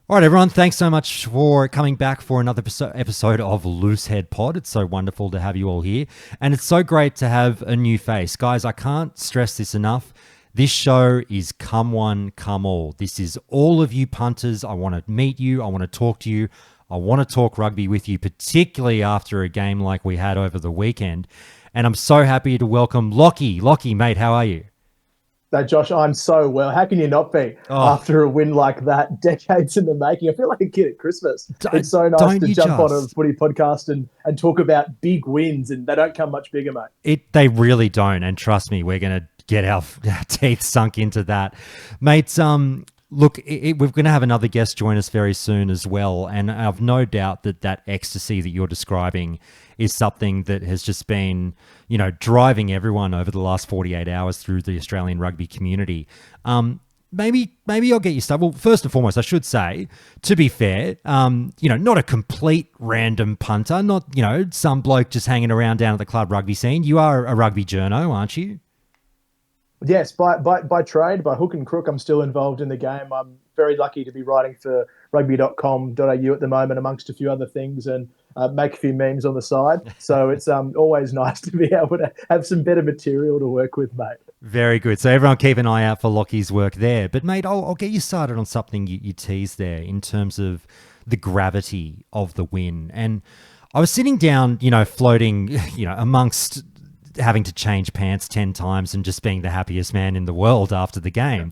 All right, everyone. Thanks so much for coming back for another episode of Loosehead Pod. It's so wonderful to have you all here. And it's so great to have a new face. Guys, I can't stress this enough. This show is come one, come all. This is all of you punters. I want to meet you. I want to talk to you. I want to talk rugby with you, particularly after a game like we had over the weekend. And I'm so happy to welcome Lachie. Lachie, mate, how are you? No, Josh, I'm so well. How can you not be after a win like that, decades in the making? I feel like a kid at Christmas. It's so nice to jump on a footy podcast and talk about big wins, and they don't come much bigger, mate. They really don't, and trust me, we're going to get our teeth sunk into that. Mates, look, we're going to have another guest join us very soon as well, and I've no doubt that ecstasy that you're describing is something that has just been, driving everyone over the last 48 hours through the Australian rugby community. Maybe I'll get you started. Well, first and foremost, I should say, to be fair, not a complete random punter, not, some bloke just hanging around down at the club rugby scene. You are a rugby journo, aren't you? Yes, by trade, by hook and crook, I'm still involved in the game. I'm very lucky to be writing for rugby.com.au at the moment, amongst a few other things, and make a few memes on the side. So it's always nice to be able to have some better material to work with, mate. Very good. So everyone keep an eye out for Lockie's work there. But, mate, I'll get you started on something you teased there in terms of the gravity of the win. And I was sitting down, floating, amongst having to change pants 10 times and just being the happiest man in the world after the game.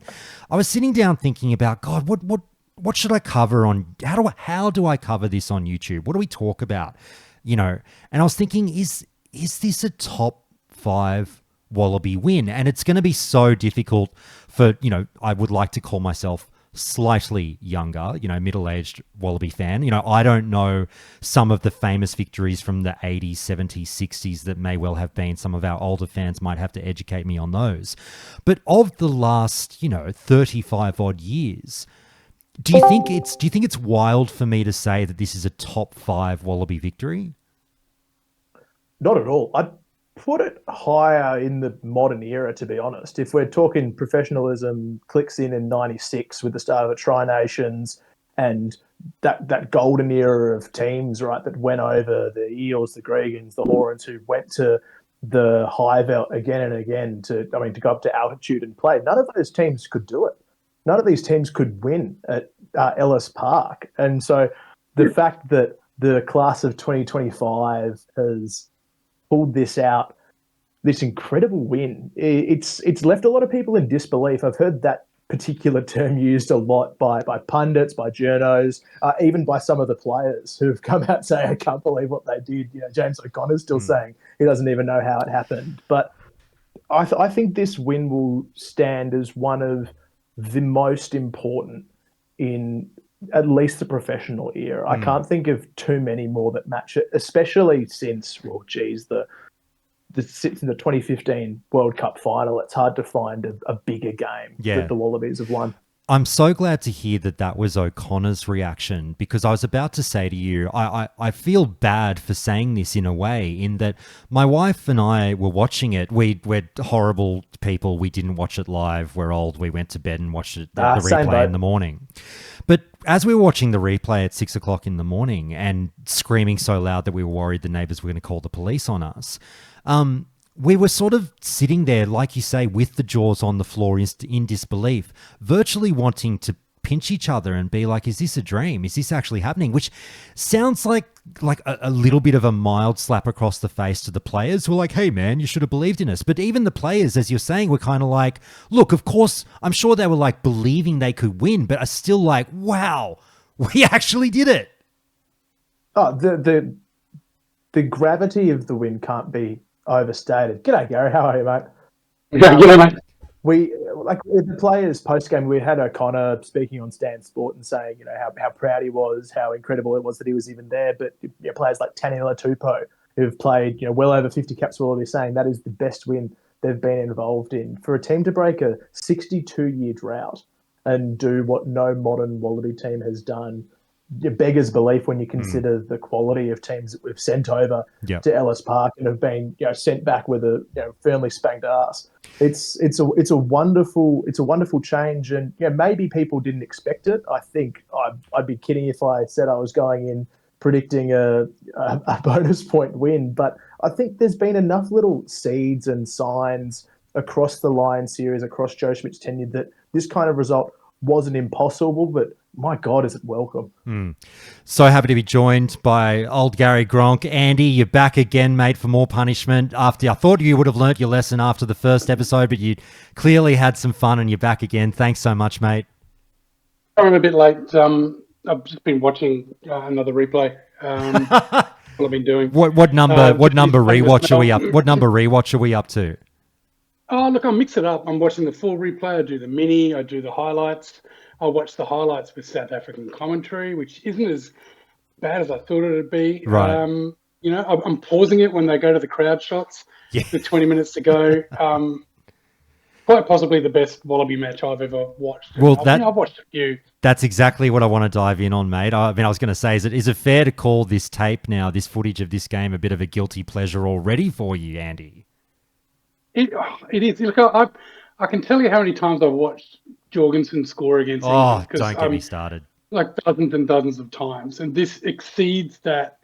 I was sitting down thinking about, God, what should I cover on, how do I cover this on YouTube? What do we talk about? And I was thinking, is this a top 5 Wallaby win? And it's going to be so difficult for, I would like to call myself slightly younger, middle-aged Wallaby fan. I don't know some of the famous victories from the 80s, 70s, 60s that may well have been. Some of our older fans might have to educate me on those. But of the last, 35 odd years, do you think it's wild for me to say that this is a top 5 Wallaby victory? Not at all. I'd put it higher in the modern era, to be honest. If we're talking professionalism clicks in 96 with the start of the Tri-Nations and that golden era of teams, right, that went over the Eels, the Gregans, the Horns, who went to the high veld again and again to go up to altitude and play. None of those teams could do it. None of these teams could win at Ellis Park. And so the fact that the class of 2025 has pulled this out, this incredible win, it's left a lot of people in disbelief. I've heard that particular term used a lot by pundits, by journos, even by some of the players who've come out saying, I can't believe what they did. James O'Connor's still saying he doesn't even know how it happened. But I think this win will stand as one of the most important in at least the professional era. I can't think of too many more that match it, especially since, the 2015 World Cup final. It's hard to find a bigger game that the Wallabies have won. I'm so glad to hear that was O'Connor's reaction, because I was about to say to you, I feel bad for saying this in a way, in that my wife and I were watching it. We're horrible people. We didn't watch it live. We're old. We went to bed and watched it, the replay in the morning. But as we were watching the replay at 6 o'clock in the morning and screaming so loud that we were worried the neighbours were going to call the police on us, we were sort of sitting there, like you say, with the jaws on the floor in disbelief, virtually wanting to pinch each other and be like, is this a dream? Is this actually happening? Which sounds like a little bit of a mild slap across the face to the players who are like, hey, man, you should have believed in us. But even the players, as you're saying, were kind of like, look, of course, I'm sure they were like believing they could win, but are still like, wow, we actually did it. Oh, the gravity of the win can't be overstated. G'day, Gary. How are you, mate? G'day, mate. The players post game, we had O'Connor speaking on Stan Sport and saying, how proud he was, how incredible it was that he was even there. But players like Taniela Tupou, who've played well over 50 caps, will be saying that is the best win they've been involved in. For a team to break a 62-year drought and do what no modern Wallaby team has done beggars belief when you consider the quality of teams that we've sent over Yep. to Ellis Park and have been sent back with a firmly spanked ass. It's a wonderful change, and maybe people didn't expect it. I think I'd be kidding if I said I was going in predicting a bonus point win, but I think there's been enough little seeds and signs across the Lions series, across Joe Schmidt's tenure, that this kind of result wasn't impossible, but my God, is it welcome. So happy to be joined by old Gary Gronk. Andy, you're back again, mate, for more punishment. After I thought you would have learnt your lesson after the first episode, but you clearly had some fun and you're back again. Thanks so much, mate. I'm a bit late. I've just been watching another replay. What I've been doing. What number rewatch are we up? What number rewatch are we up to? Oh, look, I mix it up. I'm watching the full replay. I do the mini. I do the highlights. I watch the highlights with South African commentary, which isn't as bad as I thought it would be. Right. I'm pausing it when they go to the crowd shots with 20 minutes to go. Quite possibly the best Wallaby match I've ever watched. Well, I've watched a few. That's exactly what I want to dive in on, mate. I was going to say, is it fair to call this tape now, this footage of this game, a bit of a guilty pleasure already for you, Andy? It is. Look, I can tell you how many times I've watched Jorgensen score against England. Don't get me started. Like dozens and dozens of times. And this exceeds that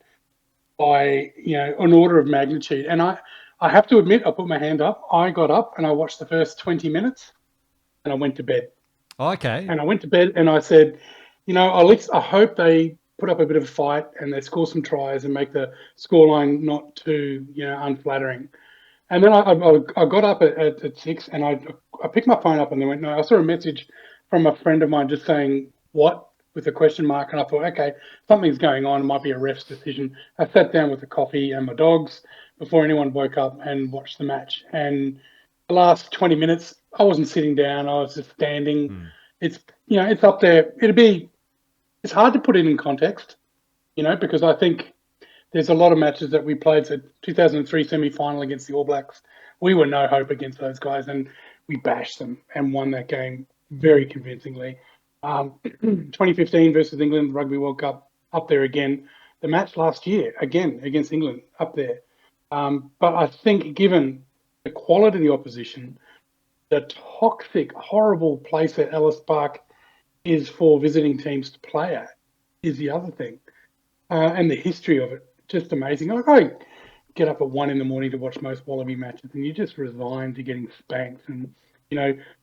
by, an order of magnitude. And I have to admit, I put my hand up. I got up and I watched the first 20 minutes and I went to bed. Okay. And I went to bed and I said, I hope they put up a bit of a fight and they score some tries and make the scoreline not too, unflattering. And then I got up at 6 and I picked my phone up and they went, no, I saw a message from a friend of mine just saying, what? With a question mark. And I thought, okay, something's going on. It might be a ref's decision. I sat down with a coffee and my dogs before anyone woke up and watched the match. And the last 20 minutes, I wasn't sitting down. I was just standing. It's up there. It's hard to put it in context, because I think there's a lot of matches that we played. So 2003 semi-final against the All Blacks, we were no hope against those guys, and we bashed them and won that game very convincingly. 2015 versus England Rugby World Cup, up there again. The match last year, again, against England, up there. But I think given the quality of the opposition, the toxic, horrible place that Ellis Park is for visiting teams to play at is the other thing. And the history of it, just amazing. I get up at 1 a.m. to watch most Wallaby matches and you just resign to getting spanked and,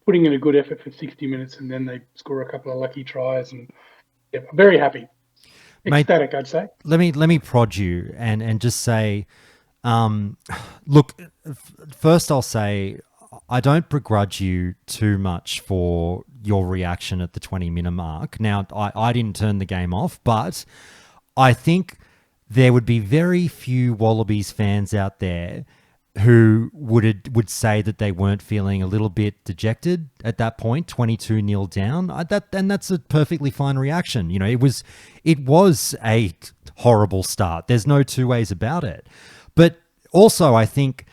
putting in a good effort for 60 minutes and then they score a couple of lucky tries and very happy. Ecstatic, I'd say. Let me prod you and just say, look, first I'll say I don't begrudge you too much for your reaction at the 20-minute mark. Now, I didn't turn the game off, but I think there would be very few Wallabies fans out there who would say that they weren't feeling a little bit dejected at that point, 22-0 down. And that's a perfectly fine reaction. It was a horrible start. There's no two ways about it. But also, I think,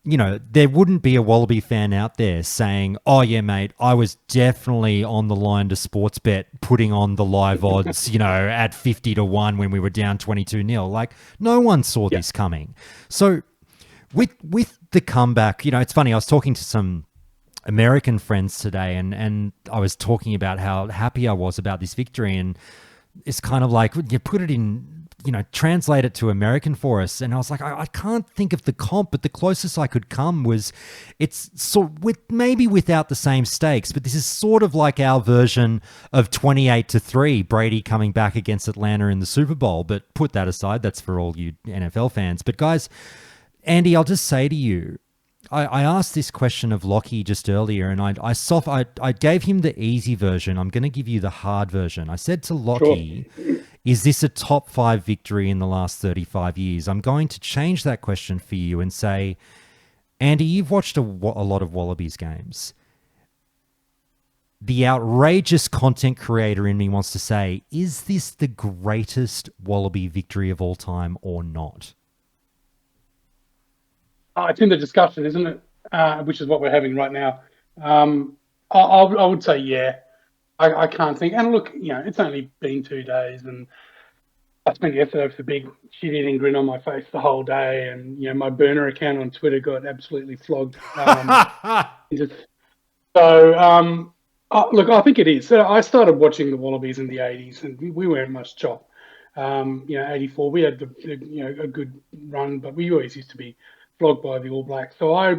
there wouldn't be a Wallaby fan out there saying, oh, yeah, mate, I was definitely on the line to sports bet putting on the live odds, at 50-1 when we were down 22-0. Like, no one saw this coming. So with the comeback, it's funny, I was talking to some American friends today and I was talking about how happy I was about this victory, and it's kind of like, you put it in, translate it to American for us. And I was like, I can't think of the comp, but the closest I could come was, it's maybe without the same stakes, but this is sort of like our version of 28-3, Brady coming back against Atlanta in the Super Bowl. But put that aside, that's for all you NFL fans. But guys, Andy, I'll just say to you, I asked this question of Lachie just earlier, and I gave him the easy version. I'm going to give you the hard version. I said to Lachie, is this a top 5 victory in the last 35 years? I'm going to change that question for you and say, Andy, you've watched a lot of Wallabies games. The outrageous content creator in me wants to say, is this the greatest Wallaby victory of all time or not? It's in the discussion, isn't it? Which is what we're having right now. I would say, yeah. I can't think. And look, it's only been 2 days, and I spent yesterday with a big shit-eating grin on my face the whole day, and my burner account on Twitter got absolutely flogged. Just, so, look, I think it is. So I started watching the Wallabies in the '80s, and we weren't much chop. '84, we had a good run, but we always used to be flogged by the All Blacks. So I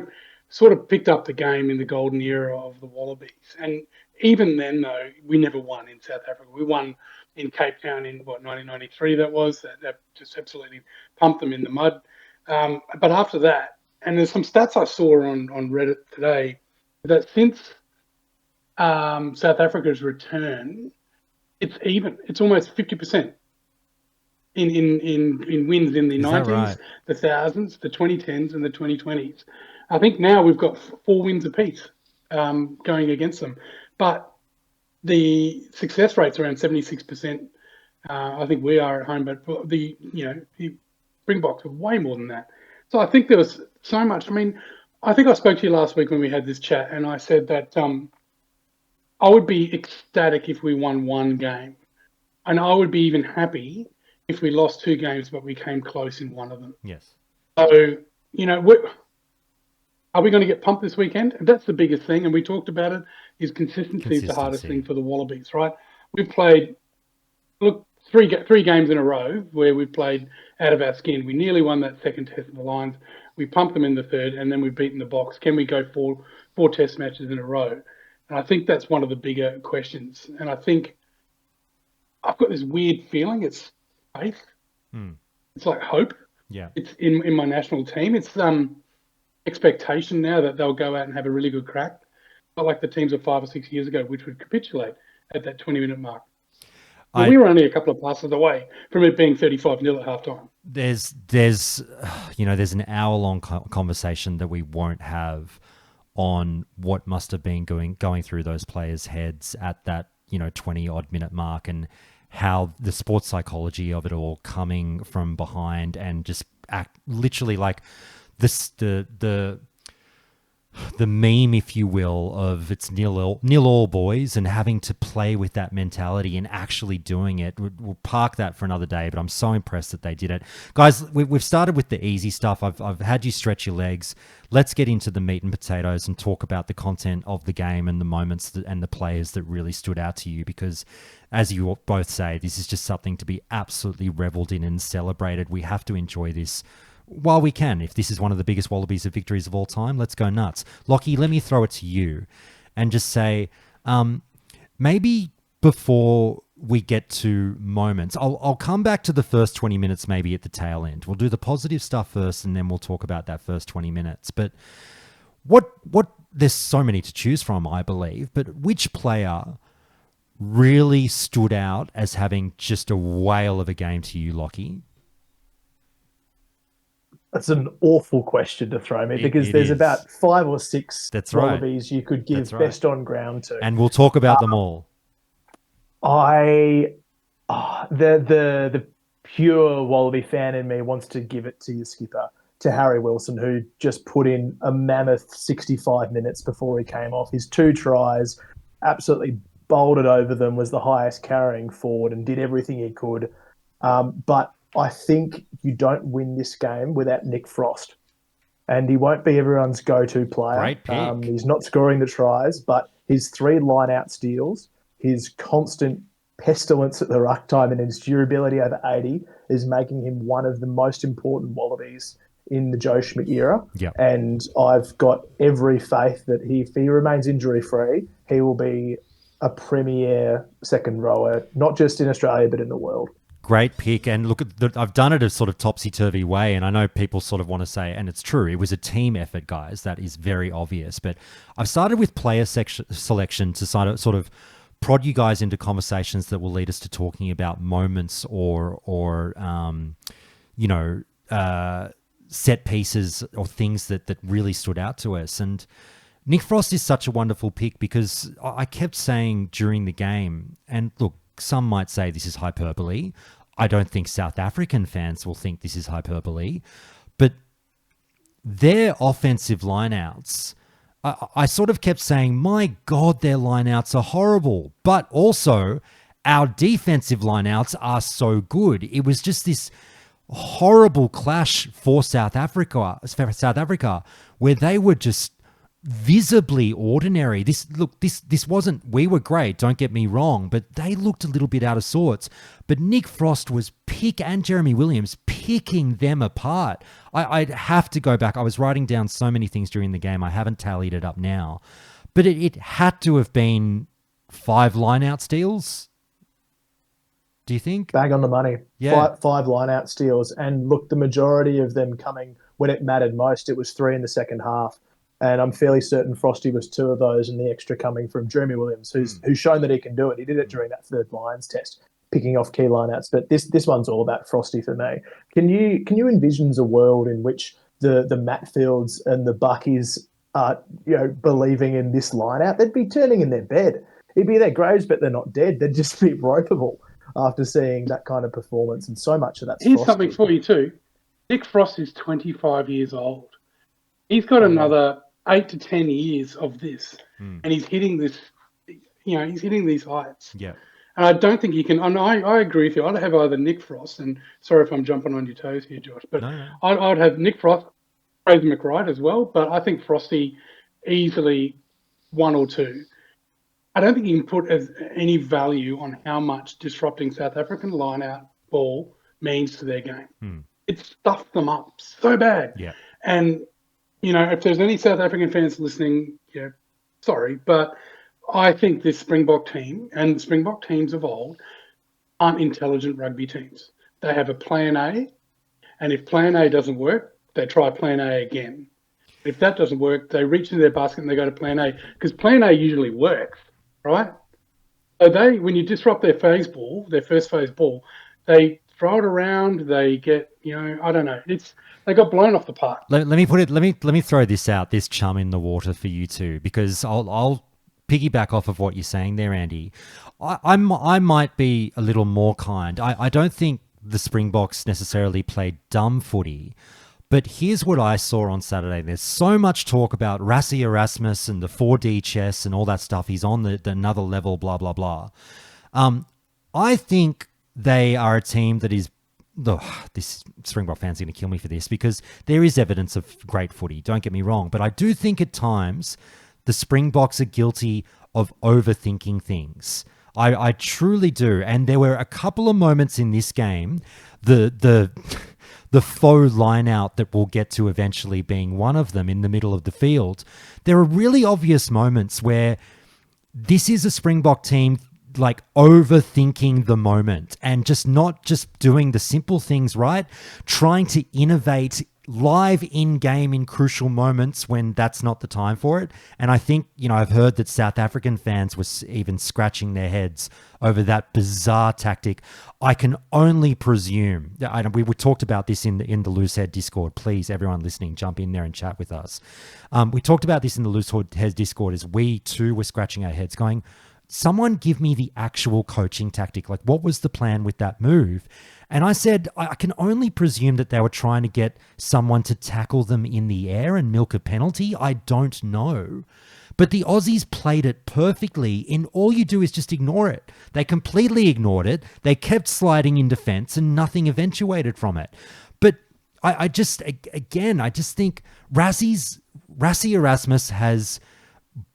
sort of picked up the game in the golden era of the Wallabies, and even then, though, we never won in South Africa. We won in Cape Town in 1993. That just absolutely pumped them in the mud. But after that, and there's some stats I saw on Reddit today that since South Africa's return, it's even. It's almost 50% in wins in the '90s, right? the thousands, the 2010s, and the 2020s. I think now we've got 4 wins apiece going against them, but the success rate's around 76%. I think we are at home, but the Springboks are way more than that. So I think there was so much. I mean, I think I spoke to you last week when we had this chat, and I said that I would be ecstatic if we won 1 game, and I would be even happy if we lost 2 games, but we came close in one of them. Yes. So, are we going to get pumped this weekend? That's the biggest thing, and we talked about it, is consistency is the hardest thing for the Wallabies, right? We've played, three games in a row where we've played out of our skin. We nearly won that second test of the Lions. We pumped them in the third, and then we've beaten the Box. Can we go four test matches in a row? And I think that's one of the bigger questions. And I think I've got this weird feeling. It's faith. It's like hope. Yeah. It's in my national team. It's expectation now that they'll go out and have a really good crack. Not like the teams of 5 or 6 years ago, which would capitulate at that 20-minute mark. We were only a couple of passes away from it being 35-0 at halftime. There's an hour-long conversation that we won't have on what must have been going through those players' heads at that 20-odd minute mark, and how the sports psychology of it all, coming from behind and just act literally like this the meme, if you will, of it's nil all boys, and having to play with that mentality and actually doing it. We'll park that for another day, but I'm so impressed that they did it. Guys, we've started with the easy stuff. I've had you stretch your legs. Let's get into the meat and potatoes and talk about the content of the game and the moments and the players that really stood out to you, because as you both say, this is just something to be absolutely reveled in and celebrated. We have to enjoy this while we can. If this is one of the biggest Wallabies of victories of all time, let's go nuts. Lachie, let me throw it to you and just say, maybe before we get to moments, I'll come back to the first 20 minutes maybe at the tail end. We'll do the positive stuff first, and then we'll talk about that first 20 minutes. But what there's so many to choose from, I believe, but which player really stood out as having just a whale of a game to you, Lachie? That's an awful question to throw me, because there's about 5 or 6 Wallabies you could give best on ground to. And we'll talk about them all. The pure Wallaby fan in me wants to give it to your skipper, to Harry Wilson, who just put in a mammoth 65 minutes before he came off. His 2 tries, absolutely bolted over them, was the highest carrying forward and did everything he could. But I think you don't win this game without Nick Frost. And he won't be everyone's go-to player. Great pick. He's not scoring the tries, but his 3 line-out steals, his constant pestilence at the ruck time, and his durability over 80 is making him one of the most important Wallabies in the Joe Schmidt era. Yep. And I've got every faith that if he remains injury-free, he will be a premier second rower, not just in Australia, but in the world. Great pick. And look, I've done it a sort of topsy-turvy way, and I know people sort of want to say, and it's true, it was a team effort, guys. That is very obvious. But I've started with player selection to sort of prod you guys into conversations that will lead us to talking about moments or set pieces or things that really stood out to us. And Nick Frost is such a wonderful pick, because I kept saying during the game, and look, some might say this is hyperbole. I don't think South African fans will think this is hyperbole, but their offensive lineouts I sort of kept saying, my God, their lineouts are horrible. But also, our defensive lineouts are so good. It was just this horrible clash for South Africa, where they were just visibly ordinary. This wasn't, we were great, don't get me wrong, but they looked a little bit out of sorts. But Nick Frost was and Jeremy Williams picking them apart. I'd have to go back. I was writing down so many things during the game. I haven't tallied it up now, but it had to have been 5 line-out steals. Do you think? Bang on the money. Yeah. Five line-out steals. And look, the majority of them coming when it mattered most. It was 3 in the second half. And I'm fairly certain Frosty was 2 of those, and the extra coming from Jeremy Williams, who's shown that he can do it. He did it during that third Lions test, picking off key lineouts. But this one's all about Frosty for me. Can you envision a world in which the Matfields and the Buckies are believing in this lineout? They'd be turning in their bed. It'd be their graves, but they're not dead. They'd just be ropeable after seeing that kind of performance, and so much of that. Here's something for you too. Nick Frost is 25 years old. He's got another 8 to 10 years of this, and he's hitting this. He's hitting these heights. Yeah. And I don't think you can. And I agree with you. I'd have either Nick Frost, and sorry if I'm jumping on your toes here, Josh, but no. I'd have Nick Frost, Fraser McWright as well. But I think Frosty easily 1 or 2. I don't think you can put any value on how much disrupting South African line-out ball means to their game. It stuffed them up so bad. Yeah. And, if there's any South African fans listening, sorry, but I think this Springbok team and Springbok teams of old aren't intelligent rugby teams. They have a plan A, and if plan A doesn't work, they try plan A again. If that doesn't work, they reach into their basket and they go to plan A, because plan A usually works. Right? So when you disrupt their first phase ball, they throw it around, they get, I don't know. They got blown off the park. Let me throw this out, this chum in the water for you two, because I'll piggyback off of what you're saying there, Andy. I might be a little more kind. I don't think the Springboks necessarily played dumb footy. But here's what I saw on Saturday. There's so much talk about Rassie Erasmus and the 4D chess and all that stuff. He's on the another level, blah, blah, blah. I think they are a team that is... this Springbok fans are going to kill me for this, because there is evidence of great footy. Don't get me wrong. But I do think at times the Springboks are guilty of overthinking things. I truly do. And there were a couple of moments in this game, the faux line out that we'll get to eventually being one of them in the middle of the field. There are really obvious moments where this is a Springbok team like overthinking the moment and not just doing the simple things right, trying to innovate live in-game in crucial moments when that's not the time for it. And I think, I've heard that South African fans were even scratching their heads over that bizarre tactic. I can only presume, we talked about this in the Loosehead Discord. Please, everyone listening, jump in there and chat with us. We talked about this in the Loosehead Discord as we too were scratching our heads going, someone give me the actual coaching tactic. Like, what was the plan with that move? And I said, I can only presume that they were trying to get someone to tackle them in the air and milk a penalty. I don't know. But the Aussies played it perfectly, and all you do is just ignore it. They completely ignored it. They kept sliding in defense and nothing eventuated from it. But I just think Rassie Erasmus has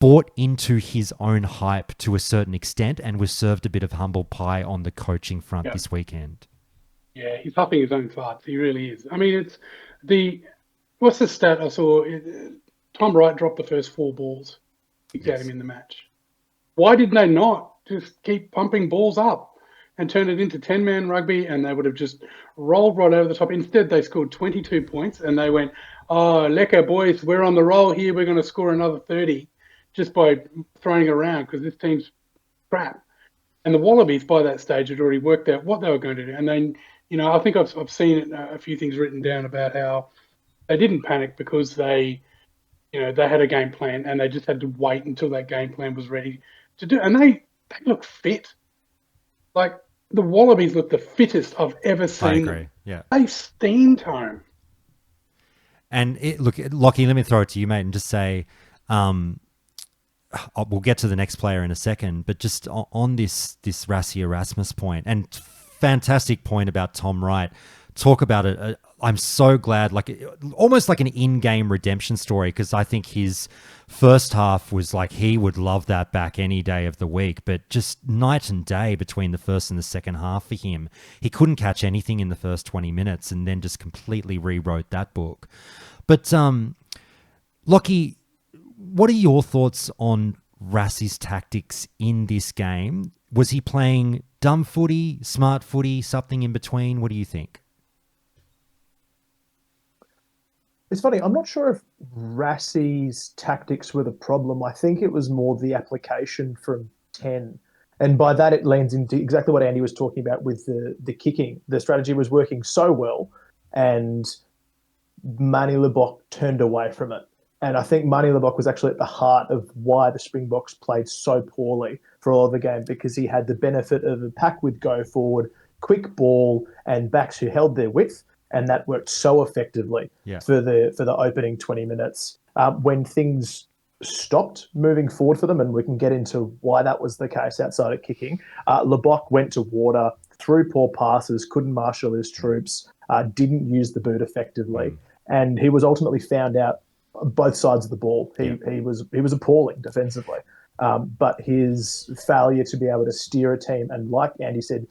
bought into his own hype to a certain extent and was served a bit of humble pie on the coaching front this weekend. Yeah, he's huffing his own farts. He really is. I mean, what's the stat I saw? Tom Wright dropped the first 4 balls. He got him in the match. Why did they not just keep pumping balls up and turn it into 10-man rugby, and they would have just rolled right over the top? Instead, they scored 22 points, and they went, oh, lekker, boys, we're on the roll here. We're going to score another 30 just by throwing it around because this team's crap. And the Wallabies, by that stage, had already worked out what they were going to do. And then, I think I've seen a few things written down about how they didn't panic because they had a game plan and they just had to wait until that game plan was ready to do. And they look fit. Like, the Wallabies look the fittest I've ever seen. I agree, yeah. They steamed home. And look, Lachie, let me throw it to you, mate, and just say, We'll get to the next player in a second, but just on this Rassie Erasmus point, and fantastic point about Tom Wright. Talk about it. I'm so glad, almost like an in-game redemption story, because I think his first half was like he would love that back any day of the week, but just night and day between the first and the second half for him. He couldn't catch anything in the first 20 minutes and then just completely rewrote that book. But Lachie, what are your thoughts on Rassie's tactics in this game? Was he playing dumb footy, smart footy, something in between? What do you think? It's funny, I'm not sure if Rassie's tactics were the problem. I think it was more the application from 10. And by that, it leans into exactly what Andy was talking about with the kicking. The strategy was working so well, and Manny Lebok turned away from it. And I think Manny Lebok was actually at the heart of why the Springboks played so poorly for all of the game, because he had the benefit of a pack with go forward, quick ball, and backs who held their width. And that worked so effectively for the opening 20 minutes. When things stopped moving forward for them, and we can get into why that was the case outside of kicking, Lebok went to water, threw poor passes, couldn't marshal his troops, didn't use the boot effectively, and he was ultimately found out on both sides of the ball. He was appalling defensively, but his failure to be able to steer a team and, like Andy said,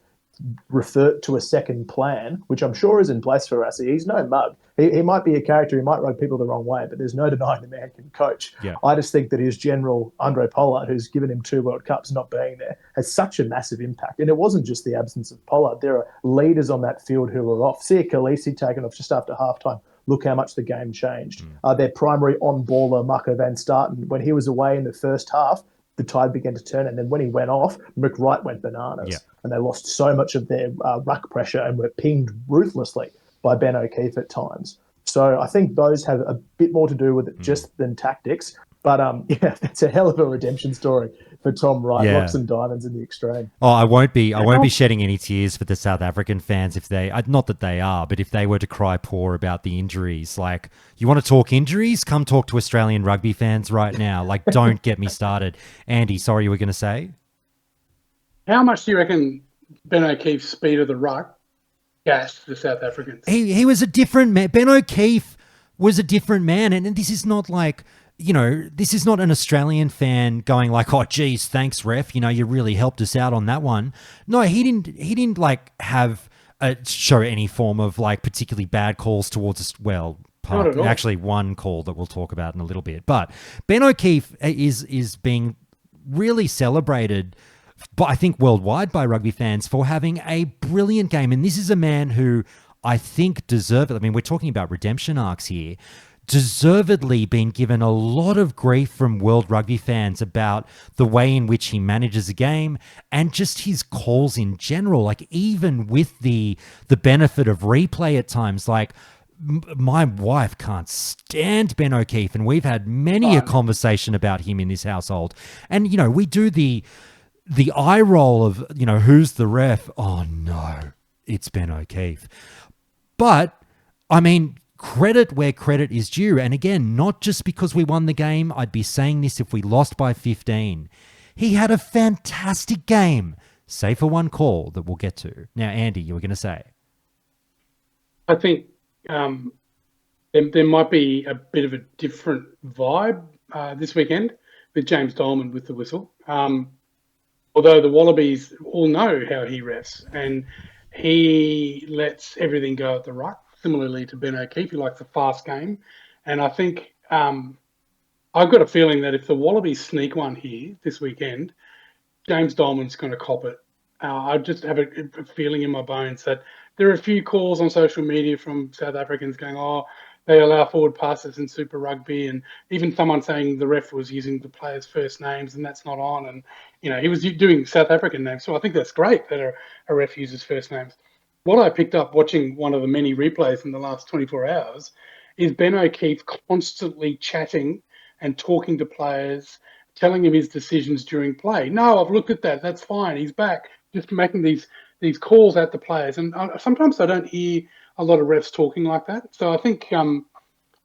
revert to a second plan, which I'm sure is in place for Rassie. He's no mug. He might be a character, he might rub people the wrong way, but there's no denying the man can coach. Yeah. I just think that his general, Andre Pollard, who's given him 2 World Cups, not being there, has such a massive impact. And it wasn't just the absence of Pollard. There are leaders on that field who were off. Sia Khaleesi taken off just after halftime. Look how much the game changed. Their primary on-baller, Marco van Staten, when he was away in the first half, the tide began to turn. And then when he went off, McWright went bananas. Yeah. And they lost so much of their ruck pressure and were pinged ruthlessly by Ben O'Keefe at times. So I think those have a bit more to do with it just than tactics. But that's a hell of a redemption story for Tom Wright. Yeah. Locks and diamonds in the extreme. Oh, I won't be shedding any tears for the South African fans if they, not that they are, but if they were to cry poor about the injuries. Like, you want to talk injuries? Come talk to Australian rugby fans right now. Like, don't get me started. Andy, sorry, you were going to say? How much do you reckon Ben O'Keefe's speed of the ruck gassed the South Africans? He was a different man. Ben O'Keefe was a different man. And this is not like, this is not an Australian fan going like, oh, geez, thanks, ref. You really helped us out on that one. No, he didn't like have show any form of like particularly bad calls towards us. Well, actually one call that we'll talk about in a little bit. But Ben O'Keefe is being really celebrated, but I think worldwide by rugby fans, for having a brilliant game. And this is a man who I think deserved it. I mean, we're talking about redemption arcs here. Deservedly been given a lot of grief from world rugby fans about the way in which he manages a game and just his calls in general. Like, even with the benefit of replay at times, like, my wife can't stand Ben O'Keefe, and we've had many a conversation about him in this household. And, we do the eye roll of, who's the ref? Oh, no, it's Ben O'Keefe. But, I mean, credit where credit is due. And again, not just because we won the game. I'd be saying this if we lost by 15. He had a fantastic game, save for one call that we'll get to. Now, Andy, you were going to say. I think there might be a bit of a different vibe this weekend with James Dolman with the whistle. Although the Wallabies all know how he refs, and he lets everything go at the ruck, similarly to Ben O'Keefe, who likes a fast game. And I think I've got a feeling that if the Wallabies sneak one here this weekend, James Dolman's going to cop it. I just have a feeling in my bones that there are a few calls on social media from South Africans going, oh, they allow forward passes in Super Rugby, and even someone saying the ref was using the players' first names and that's not on. And, he was doing South African names. So I think that's great that a ref uses first names. What I picked up watching one of the many replays in the last 24 hours is Ben O'Keefe constantly chatting and talking to players, telling him his decisions during play. No, I've looked at that. That's fine. He's back. Just making these calls at the players. And sometimes I don't hear a lot of refs talking like that. So I think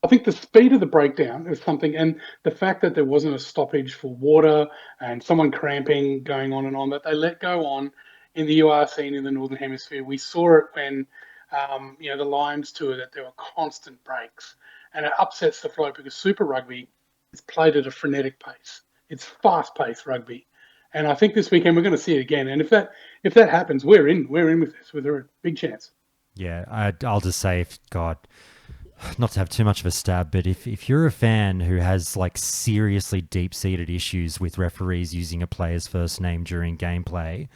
I think the speed of the breakdown is something, and the fact that there wasn't a stoppage for water and someone cramping going on and on, that they let go on in the URC and in the Northern Hemisphere. We saw it when, the Lions tour, that there were constant breaks, and it upsets the flow because Super Rugby is played at a frenetic pace. It's fast-paced rugby, and I think this weekend we're going to see it again. And if that happens, we're in with this with a big chance. Yeah, I'll just say, if God, not to have too much of a stab, but if you're a fan who has like seriously deep-seated issues with referees using a player's first name during gameplay,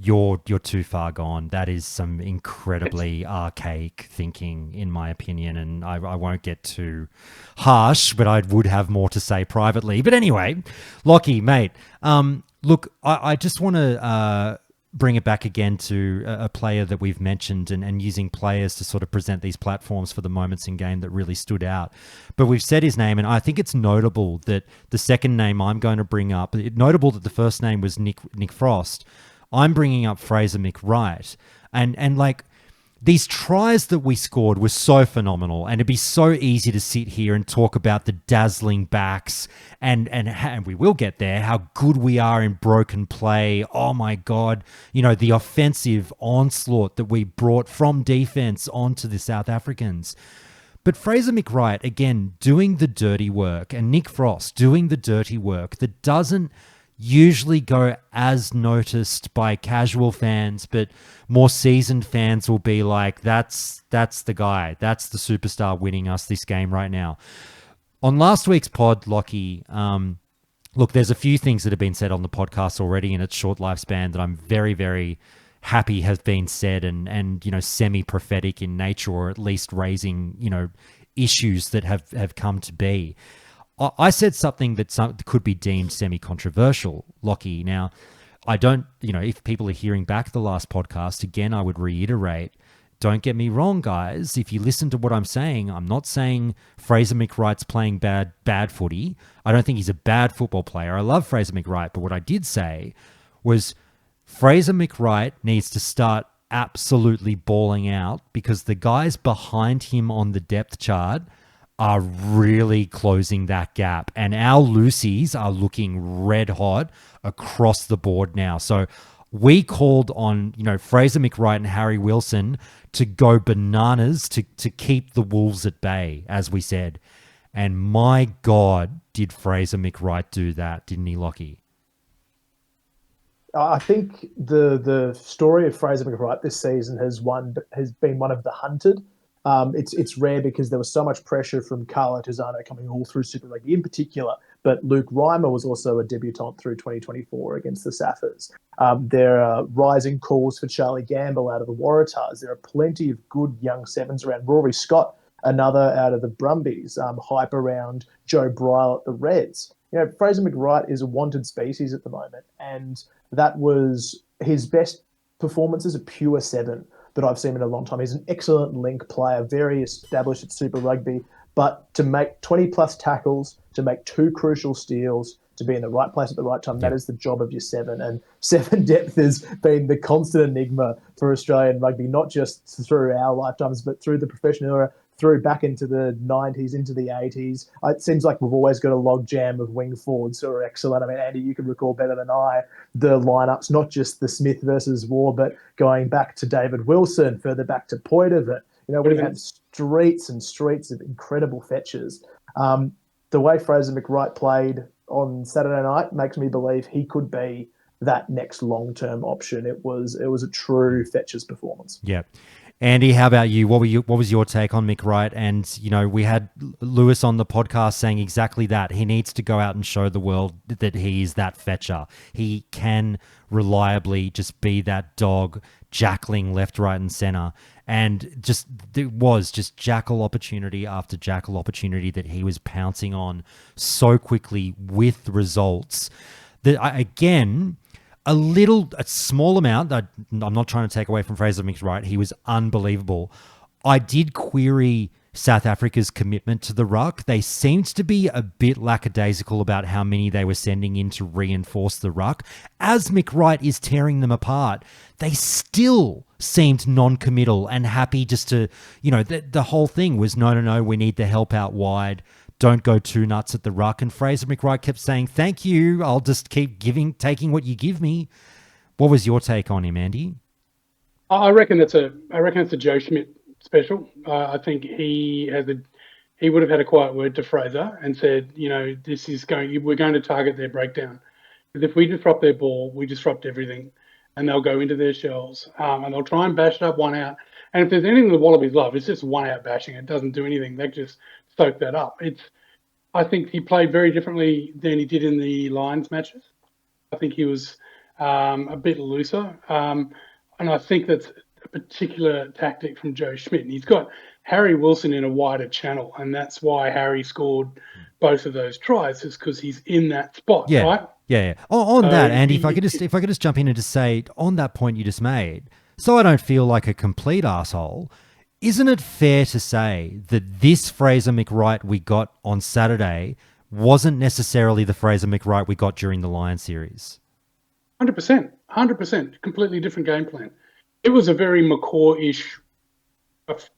you're too far gone. That is some incredibly archaic thinking, in my opinion, and I won't get too harsh, but I would have more to say privately. But anyway, Lachie, mate, look, I just want to bring it back again to a player that we've mentioned and using players to sort of present these platforms for the moments in game that really stood out. But we've said his name, and I think it's notable that the second name I'm going to bring up, notable that the first name was Nick Frost. I'm bringing up Fraser McWright, and like these tries that we scored were so phenomenal, and it'd be so easy to sit here and talk about the dazzling backs and we will get there, how good we are in broken play. Oh my God, the offensive onslaught that we brought from defense onto the South Africans. But Fraser McWright, again, doing the dirty work, and Nick Frost doing the dirty work that doesn't usually go as noticed by casual fans, but more seasoned fans will be like, that's the guy, that's the superstar winning us this game right now. On last week's pod, Lachie, look, there's a few things that have been said on the podcast already in its short lifespan that I'm very, very happy has been said and semi-prophetic in nature, or at least raising, issues that have come to be. I said something that could be deemed semi-controversial, Lachie. Now, I don't, if people are hearing back the last podcast, again, I would reiterate, don't get me wrong, guys. If you listen to what I'm saying, I'm not saying Fraser McWright's playing bad footy. I don't think he's a bad football player. I love Fraser McWright, but what I did say was Fraser McWright needs to start absolutely balling out, because the guys behind him on the depth chart are really closing that gap. And our Lucies are looking red hot across the board now. So we called on, Fraser McWright and Harry Wilson to go bananas to keep the Wolves at bay, as we said. And my God, did Fraser McWright do that, didn't he, Lachie? I think the story of Fraser McWright this season has been one of the hunted. It's rare because there was so much pressure from Carlo Tizzano coming all through Super Rugby in particular, but Luke Reimer was also a debutant through 2024 against the Saffers. There are rising calls for Charlie Gamble out of the Waratahs. There are plenty of good young sevens around. Rory Scott, another out of the Brumbies, hype around Joe Bryle at the Reds. Fraser McWright is a wanted species at the moment, and that was his best performance as a pure seven that I've seen in a long time. He's an excellent link player, very established at Super Rugby, but to make 20-plus tackles, to make 2 crucial steals, to be in the right place at the right time, that is the job of your seven. And seven depth has been the constant enigma for Australian rugby, not just through our lifetimes, but through the professional era, through back into the 90s, into the 80s. It seems like we've always got a log jam of wing forwards who are excellent. I mean, Andy, you can recall better than I the lineups, not just the Smith versus War, but going back to David Wilson, further back to Poitevin. We have streets and streets of incredible fetchers. The way Fraser McWright played on Saturday night makes me believe he could be that next long-term option. It was a true fetchers performance. Yeah. Andy, how about you? What was your take on McWright? And, we had Lewis on the podcast saying exactly that. He needs to go out and show the world that he is that fetcher. He can reliably just be that dog jackling left, right, and center. And it was just jackal opportunity after jackal opportunity that he was pouncing on so quickly with results that, again, a small amount, I'm not trying to take away from Fraser McWright, he was unbelievable. I did query South Africa's commitment to the ruck. They seemed to be a bit lackadaisical about how many they were sending in to reinforce the ruck. As Mick Wright is tearing them apart, they still seemed non-committal and happy just to, the whole thing was, no, we need the help out wide. Don't go too nuts at the ruck. And Fraser McReight kept saying, thank you. I'll just keep taking what you give me. What was your take on him, Andy? I reckon it's a Joe Schmidt special. I think he would have had a quiet word to Fraser and said, we're going to target their breakdown. Because if we disrupt their ball, we disrupt everything, and they'll go into their shells, and they'll try and bash it up one out. And if there's anything the Wallabies love, it's just one out bashing. It doesn't do anything. They just soak that up. I think he played very differently than he did in the Lions matches. I think he was a bit looser, and I think that's a particular tactic from Joe Schmidt. And he's got Harry Wilson in a wider channel, and that's why Harry scored both of those tries, is because he's in that spot, right? Yeah. On that, Andy, if I could just jump in and just say, on that point you just made, so I don't feel like a complete arsehole, isn't it fair to say that this Fraser McReight we got on Saturday wasn't necessarily the Fraser McReight we got during the Lions series? 100%. Completely different game plan. It was a very McCaw-ish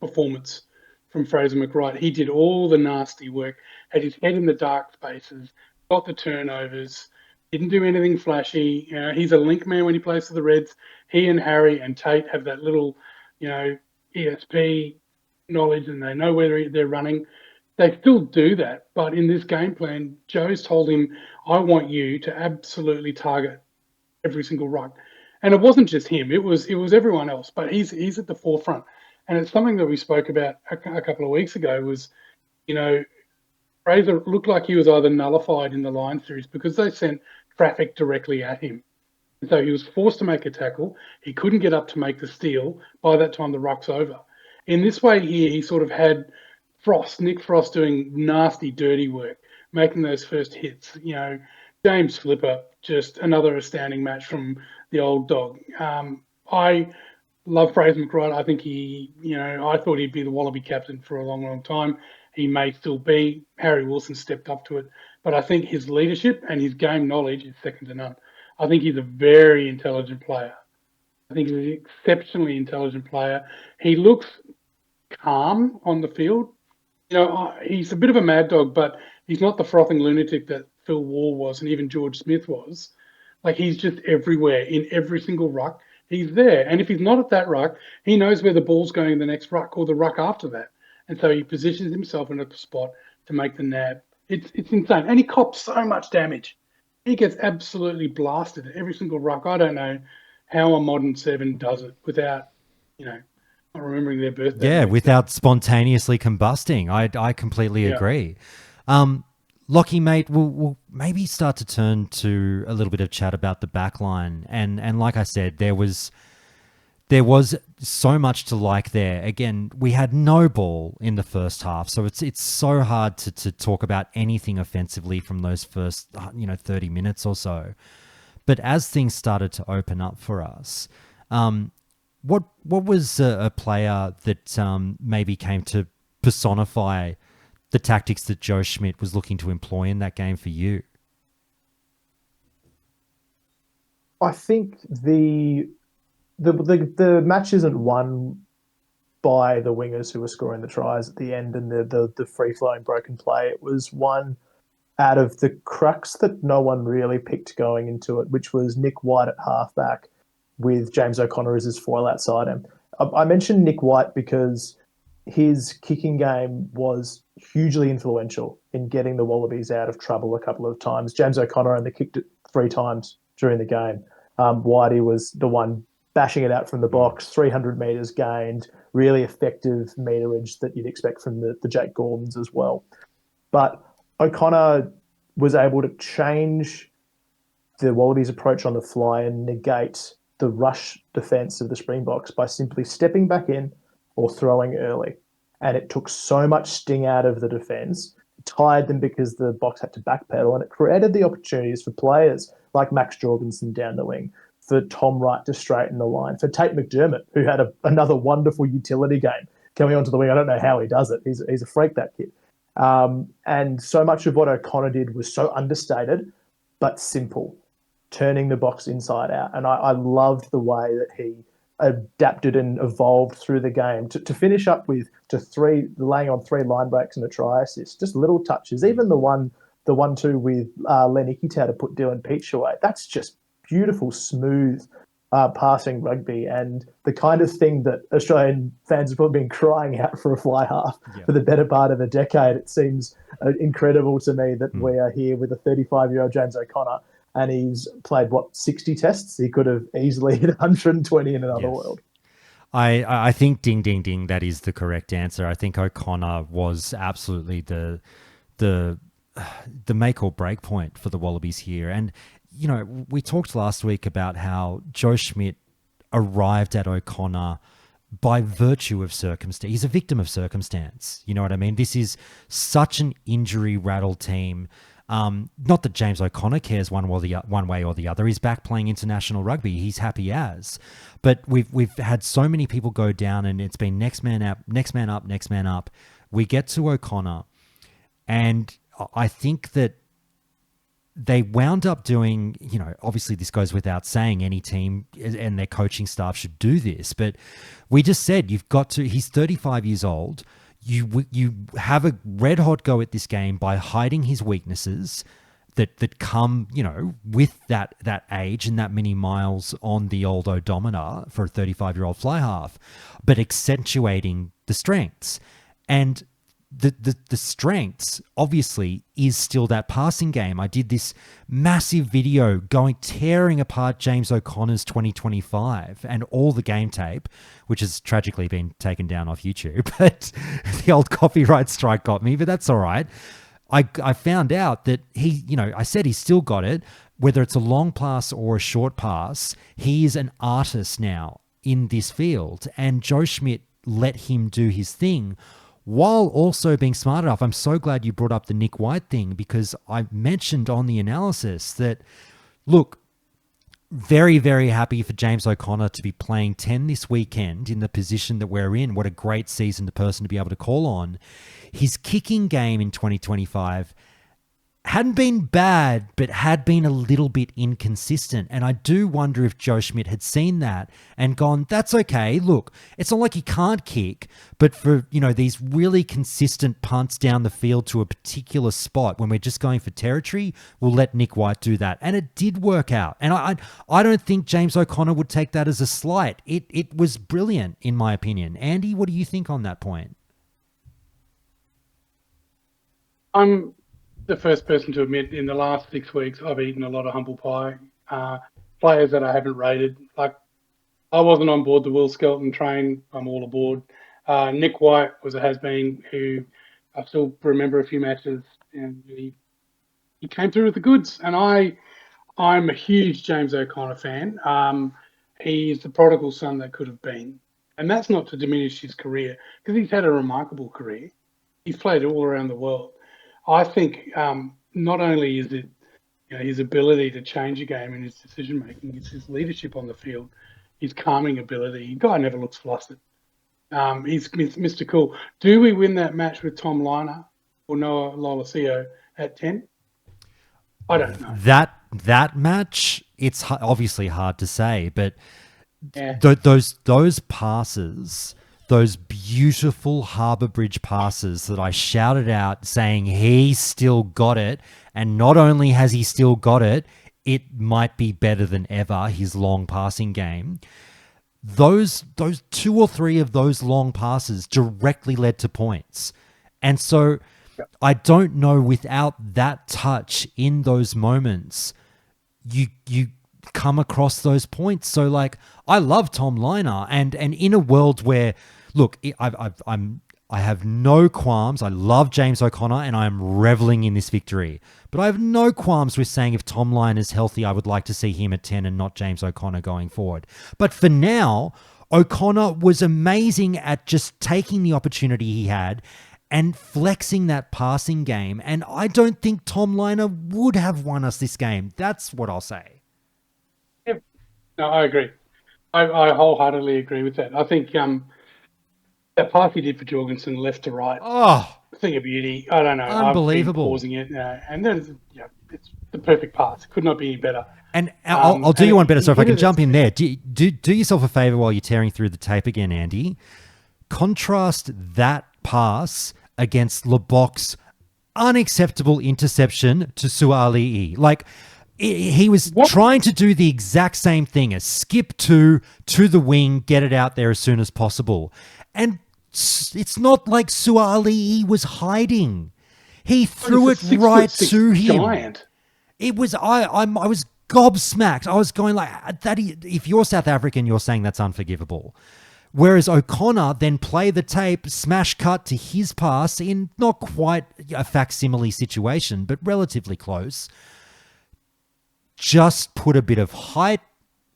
performance from Fraser McReight. He did all the nasty work, had his head in the dark spaces, got the turnovers, didn't do anything flashy. He's a link man when he plays for the Reds. He and Harry and Tate have that little, ESP knowledge, and they know where they're running. They still do that, but in this game plan, Joe's told him, I want you to absolutely target every single ruck. And it wasn't just him, it was everyone else, but he's at the forefront. And it's something that we spoke about a couple of weeks ago was, Fraser looked like he was either nullified in the Lions series because they sent traffic directly at him. And so he was forced to make a tackle. He couldn't get up to make the steal. By that time, the ruck's over. In this way here, he sort of had Nick Frost doing nasty, dirty work, making those first hits. James Flipper, just another astounding match from the old dog. I love Fraser McReight. I think I thought he'd be the Wallaby captain for a long, long time. He may still be. Harry Wilson stepped up to it. But I think his leadership and his game knowledge is second to none. I think he's a very intelligent player. I think he's an exceptionally intelligent player. He looks calm on the field. He's a bit of a mad dog, but he's not the frothing lunatic that Phil Wall was and even George Smith was. Like, he's just everywhere in every single ruck. He's there. And if he's not at that ruck, he knows where the ball's going in the next ruck or the ruck after that. And so he positions himself in a spot to make the nab. It's insane. And he cops so much damage. He gets absolutely blasted at every single ruck. I don't know how a modern seven does it without, not remembering their birthday. Yeah, without spontaneously combusting. I completely agree. Lachie, mate, we'll maybe start to turn to a little bit of chat about the backline. And like I said, there was so much to like there. Again, we had no ball in the first half, so it's so hard to talk about anything offensively from those first 30 minutes or so. But as things started to open up for us, what was a player that maybe came to personify the tactics that Joe Schmidt was looking to employ in that game for you? I think the match isn't won by the wingers who were scoring the tries at the end and the free-flowing broken play. It was won out of the crux that no one really picked going into it, which was Nick White at halfback with James O'Connor as his foil outside him. I mentioned Nick White because his kicking game was hugely influential in getting the Wallabies out of trouble a couple of times. James O'Connor only kicked it 3 times during the game. Whitey was the one bashing it out from the box, 300 metres gained, really effective meterage that you'd expect from the Jake Gordons as well. But O'Connor was able to change the Wallabies' approach on the fly and negate the rush defence of the Springboks by simply stepping back in or throwing early. And it took so much sting out of the defence, tired them because the Box had to backpedal, and it created the opportunities for players like Max Jorgensen down the wing, for Tom Wright to straighten the line, for Tate McDermott, who had another wonderful utility game, coming onto the wing. I don't know how he does it. He's a freak, that kid. And so much of what O'Connor did was so understated, but simple, turning the box inside out. And I loved the way that he adapted and evolved through the game to finish up with laying on 3 line breaks and a try assist. Just little touches. Even the 1-2 with Len Ikitau to put Dylan Peach away. That's just beautiful, smooth passing rugby, and the kind of thing that Australian fans have probably been crying out for a fly half for the better part of a decade. It seems incredible to me that we are here with a 35-year-old James O'Connor, and he's played, 60 tests? He could have easily hit 120 in another world. I think ding, ding, ding, that is the correct answer. I think O'Connor was absolutely the make or break point for the Wallabies here. And, you know, we talked last week about how Joe Schmidt arrived at O'Connor by virtue of circumstance. He's a victim of circumstance. You know what I mean? This is such an injury-rattled team. Not that James O'Connor cares one way or the other. He's back playing international rugby. He's happy as. But we've had so many people go down, and it's been next man up, next man up, next man up. We get to O'Connor, and I think that they wound up doing, you know, obviously this goes without saying, any team and their coaching staff should do this, but we just said, he's 35 years old. You have a red hot go at this game by hiding his weaknesses that come, you know, with that age and that many miles on the old odometer for a 35-year-old fly half, but accentuating the strengths. And the strengths obviously is still that passing game. I did this massive video tearing apart James O'Connor's 2025 and all the game tape, which has tragically been taken down off YouTube. But the old copyright strike got me, but that's all right. I found out that he, you know, I said he's still got it, whether it's a long pass or a short pass. He is an artist now in this field, and Joe Schmidt let him do his thing, while also being smart enough. I'm so glad you brought up the Nick White thing, because I mentioned on the analysis that, look, very, very happy for James O'Connor to be playing 10 this weekend in the position that we're in. What a great seasoned person to be able to call on. His kicking game in 2025 hadn't been bad, but had been a little bit inconsistent. And I do wonder if Joe Schmidt had seen that and gone, that's okay. Look, it's not like he can't kick, but for, you know, these really consistent punts down the field to a particular spot, when we're just going for territory, we'll let Nick White do that. And it did work out. And I don't think James O'Connor would take that as a slight. It was brilliant, in my opinion. Andy, what do you think on that point? I'm the first person to admit, in the last 6 weeks, I've eaten a lot of humble pie. Players that I haven't rated. Like, I wasn't on board the Will Skelton train. I'm all aboard. Nick White was a has-been who I still remember a few matches, and he came through with the goods. And I'm a huge James O'Connor fan. He's the prodigal son that could have been. And that's not to diminish his career, because he's had a remarkable career. He's played all around the world. I think not only is it, you know, his ability to change a game and his decision making, it's his leadership on the field, his calming ability. The guy never looks flustered. He's Mr. Cool. Do we win that match with Tom Liner or Noah Lolosio at 10? I don't know. That match, it's obviously hard to say, but yeah. those passes, those beautiful Harbour Bridge passes that I shouted out saying he's still got it, and not only has he still got it, it might be better than ever, his long passing game. Those 2 or 3 of those long passes directly led to points. And so I don't know, without that touch in those moments, you come across those points. So, like, I love Tom Liner, and in a world where, look, I have no qualms. I love James O'Connor, and I am reveling in this victory. But I have no qualms with saying if Tom Liner is healthy, I would like to see him at 10 and not James O'Connor going forward. But for now, O'Connor was amazing at just taking the opportunity he had and flexing that passing game. And I don't think Tom Liner would have won us this game. That's what I'll say. Yep. No, I agree. I wholeheartedly agree with that. I think That pass he did for Jorgensen, left to right, Oh, thing of beauty. I don't know. unbelievable. I've been pausing it, and then it's the perfect pass. It could not be any better. And I'll do you one better. So if I can jump in there, do yourself a favor while you're tearing through the tape again, Andy. Contrast that pass against LeBoc's unacceptable interception to Suali'i. Like, he was trying to do the exact same thing, a skip to the wing, get it out there as soon as possible. And it's not like Suali'i was hiding. He threw it right to him. Giant. It was I was gobsmacked. I was going like that. If you're South African, you're saying that's unforgivable. Whereas O'Connor then played the tape, smash cut to his pass in not quite a facsimile situation, but relatively close. Just put a bit of height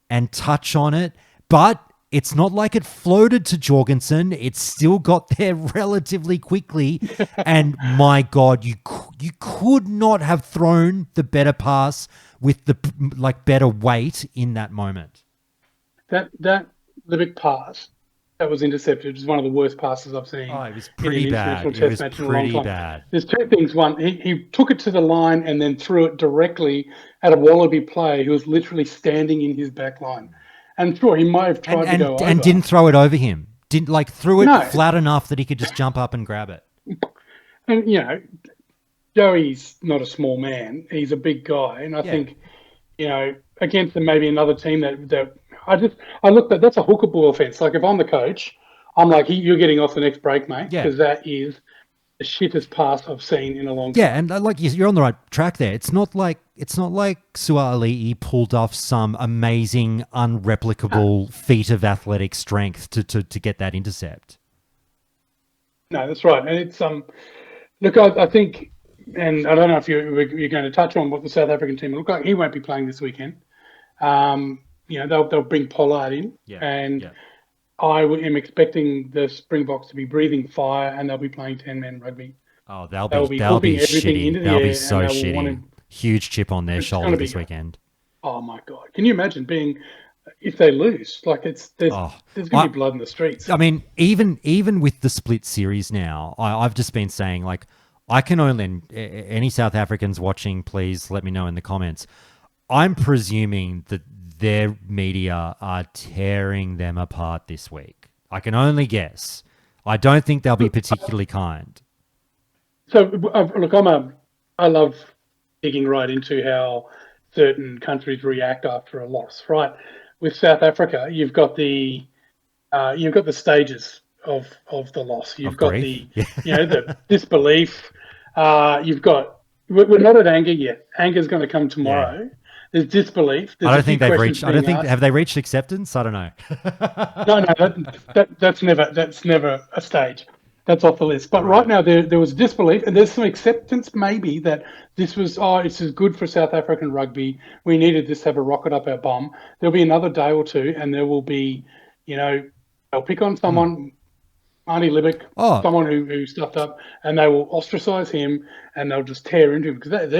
and touch on it, but it's not like it floated to Jorgensen. It still got there relatively quickly. And my God, you could not have thrown the better pass with the better weight in that moment. That the big pass that was intercepted is one of the worst passes I've seen. Oh, it was pretty bad. It was pretty bad. There's two things. One, he took it to the line and then threw it directly at a Wallaby player who was literally standing in his back line. And sure, he might have tried to go over. And didn't throw it over him. Didn't threw it flat enough that he could just jump up and grab it. And, Joey's not a small man. He's a big guy. And I think, against maybe another team that I looked at, that's a hooker ball offence. Like, if I'm the coach, I'm like, you're getting off the next break, mate, because that is the shittest pass I've seen in a long time. Yeah, and you're on the right track there. It's not like Suali'i pulled off some amazing, unreplicable feat of athletic strength to get that intercept. No, that's right. And it's look, I think, and I don't know if you're going to touch on what the South African team look like. He won't be playing this weekend. They'll bring Pollard in, I am expecting the Springboks to be breathing fire, and they'll be playing 10-man rugby. Oh, they'll be shitty. They'll be so shitty. Huge chip on their shoulder this weekend. Oh my God! Can you imagine if they lose? Like, there's going to be blood in the streets. I mean, even with the split series now, I've just been saying, like, I can only, any South Africans watching, please let me know in the comments. I'm presuming that their media are tearing them apart this week. I can only guess. I don't think they'll be particularly kind. So, look, I love digging right into how certain countries react after a loss, right? With South Africa, you've got the stages of the loss. You've got grief. the disbelief. We're not at anger yet. Anger's going to come tomorrow. Yeah. There's disbelief. I don't think they've reached. Have they reached acceptance? I don't know. No, that's never a stage. That's off the list. But right now there was disbelief, and there's some acceptance maybe that this is good for South African rugby. We needed this to have a rocket up our bum. There'll be another day or two, and there will be, they'll pick on someone, Arnie Libick, someone who stuffed up, and they will ostracize him, and they'll just tear into him because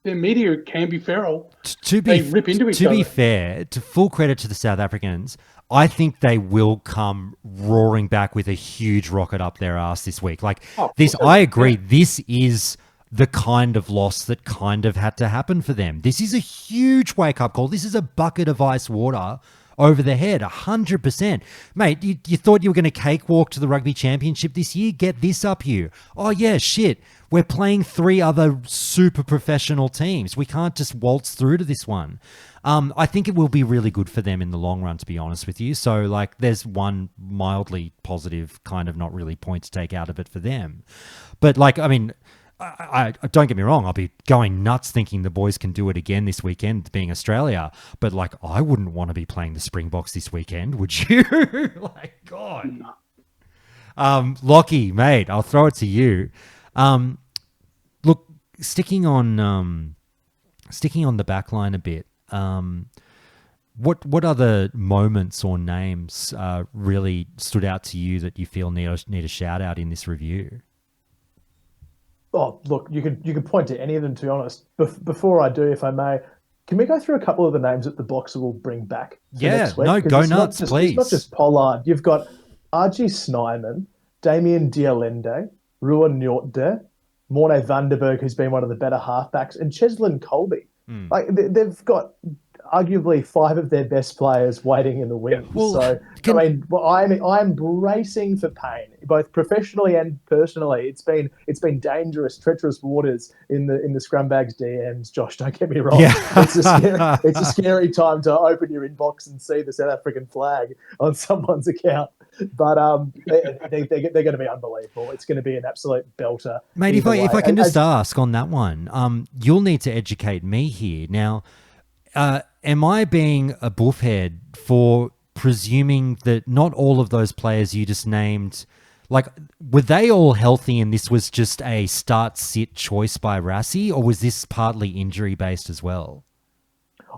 their media can be feral. They rip into each other. To be fair, to full credit to the South Africans, I think they will come roaring back with a huge rocket up their ass this week. I agree. Yeah. This is the kind of loss that kind of had to happen for them. This is a huge wake-up call. This is a bucket of ice water over the head, 100%. Mate, you thought you were going to cakewalk to the Rugby Championship this year? Get this up here. Oh, yeah, shit. We're playing 3 other super professional teams. We can't just waltz through to this one. I think it will be really good for them in the long run, to be honest with you. So, there's one mildly positive kind of not really point to take out of it for them. But, I don't get me wrong, I'll be going nuts thinking the boys can do it again this weekend, being Australia. But, I wouldn't want to be playing the Springboks this weekend, would you? God. Lachie, mate, I'll throw it to you. Look, sticking on the backline a bit, what other moments or names really stood out to you that you feel need a shout out in this review? Oh, look, you could point to any of them, to be honest. Before I do, if I may, can we go through a couple of the names that the Boxer will bring back? Yeah, no, go nuts, please. It's not just Pollard. You've got RG Snyman, Damien Dialende, Ruan Nyortde, Morne Vanderberg, who's been one of the better halfbacks, and Cheslin Colby. Like they've got arguably 5 of their best players waiting in the wings. I'm bracing for pain, both professionally and personally. It's been dangerous, treacherous waters in the Scrumbags DMs. Josh, don't get me wrong. Yeah. It's a scary time to open your inbox and see the South African flag on someone's account. But they're going to be unbelievable. It's going to be an absolute belter. Mate, if I can just ask on that one, you'll need to educate me here. Now, am I being a buffhead for presuming that not all of those players you just named, like, were they all healthy and this was just a start-sit choice by Rassie, or was this partly injury-based as well?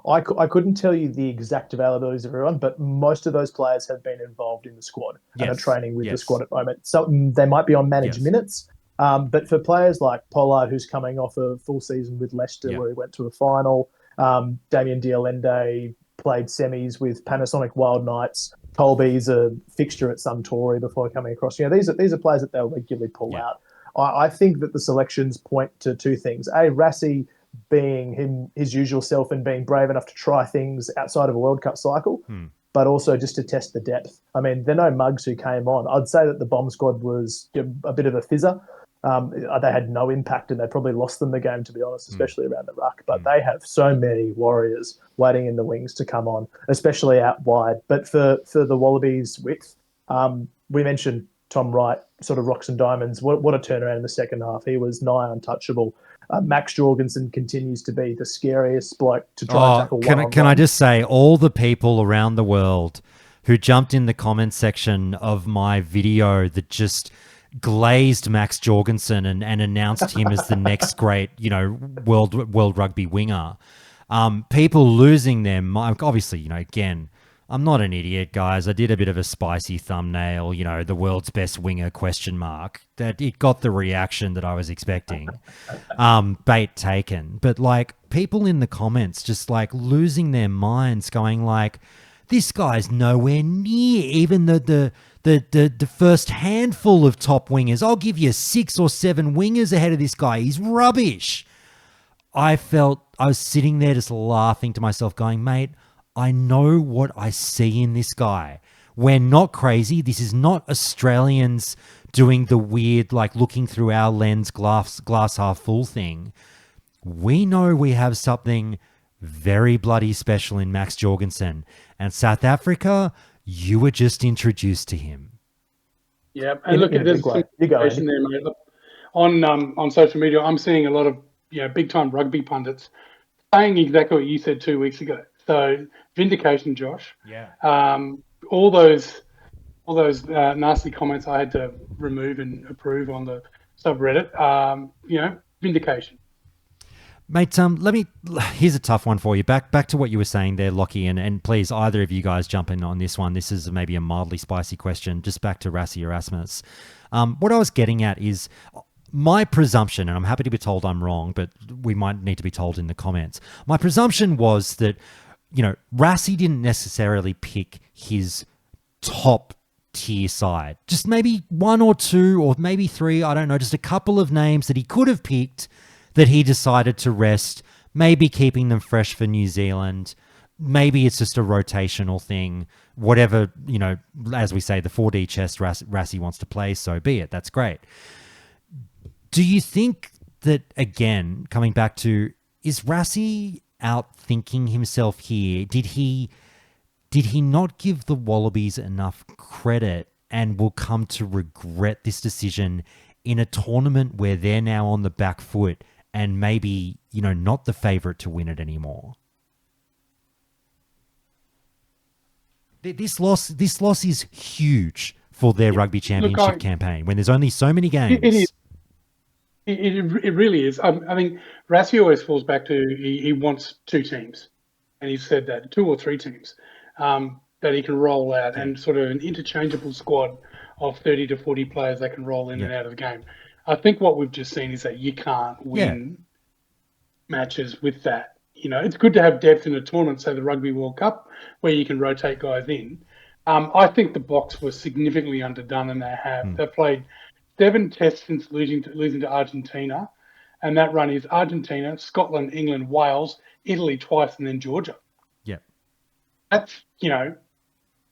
I couldn't tell you the exact availabilities of everyone, but most of those players have been involved in the squad and are training with the squad at the moment. So they might be on managed minutes, but for players like Pollard, who's coming off a full season with Leicester where he went to a final, Damien Dialende played semis with Panasonic Wild Knights. Colby's a fixture at Suntory before coming across. These are players that they'll regularly pull out. I think that the selections point to 2 things. Rassie being his usual self and being brave enough to try things outside of a World Cup cycle, but also just to test the depth. I mean, they're no mugs who came on. I'd say that the bomb squad was a bit of a fizzer. They had no impact and they probably lost them the game, to be honest, especially around the ruck. But they have so many warriors waiting in the wings to come on, especially out wide. But for the Wallabies width, we mentioned Tom Wright, sort of rocks and diamonds. What a turnaround in the second half. He was nigh untouchable. Max Jorgensen continues to be the scariest bloke to try and tackle one-on-one. Can I just say, all the people around the world who jumped in the comment section of my video that just glazed Max Jorgensen and announced him as the next great, world rugby winger. People losing their mind. Obviously, again, I'm not an idiot, guys. I did a bit of a spicy thumbnail, the world's best winger ? That it got the reaction that I was expecting. Bait taken. But people in the comments just losing their minds, going this guy's nowhere near even the first handful of top wingers. I'll give you 6 or 7 wingers ahead of this guy. He's rubbish. I was sitting there just laughing to myself going, mate, I know what I see in this guy. We're not crazy. This is not Australians doing the weird, looking through our lens glass half full thing. We know we have something very bloody special in Max Jorgensen. And South Africa, you were just introduced to him. Yeah, and look, there's some information there, mate. Look, on social media, I'm seeing a lot of big-time rugby pundits saying exactly what you said 2 weeks ago. So vindication, Josh. Yeah. All those nasty comments I had to remove and approve on the subreddit. Vindication. Mate, here's a tough one for you. Back to what you were saying there, Lachie, and please, either of you guys jump in on this one. This is maybe a mildly spicy question, just back to Rassie Erasmus. What I was getting at is my presumption, and I'm happy to be told I'm wrong, but we might need to be told in the comments. My presumption was that, Rassie didn't necessarily pick his top tier side. Just maybe 1 or 2 or maybe 3, I don't know, just a couple of names that he could have picked that he decided to rest, maybe keeping them fresh for New Zealand. Maybe it's just a rotational thing. Whatever, as we say, the 4D chest Rassie wants to play, so be it. That's great. Do you think that, again, coming back to, is Rassie outthinking himself here? Did he not give the Wallabies enough credit and will come to regret this decision in a tournament where they're now on the back foot and maybe, not the favourite to win it anymore? This loss is huge for their Rugby Championship campaign when there's only so many games. It is. It really is. I think Rassie always falls back to he wants 2 teams, and he's said that 2 or 3 teams that he can roll out and sort of an interchangeable squad of 30 to 40 players that can roll in and out of the game. I think what we've just seen is that you can't win matches with that. It's good to have depth in a tournament, say the Rugby World Cup, where you can rotate guys in. I think the Box was significantly underdone, and they have. They've played 7 tests since losing to Argentina, and that run is Argentina, Scotland, England, Wales, Italy twice, and then Georgia. Yeah. That's, I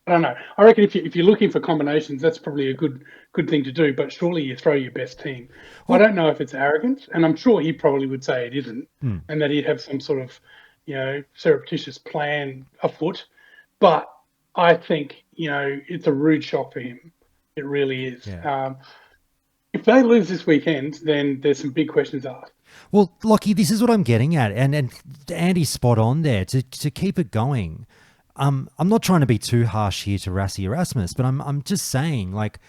don't know. I reckon if you're looking for combinations, that's probably a good thing to do. But surely you throw your best team. I don't know if it's arrogant, and I'm sure he probably would say it isn't, and that he'd have some sort of, surreptitious plan afoot. But I think it's a rude shock for him. It really is. Yeah. If they lose this weekend, then there's some big questions asked. Well, Lachie, this is what I'm getting at, and Andy's spot on there. To keep it going, I'm not trying to be too harsh here to Rassie Erasmus, but I'm just saying, like,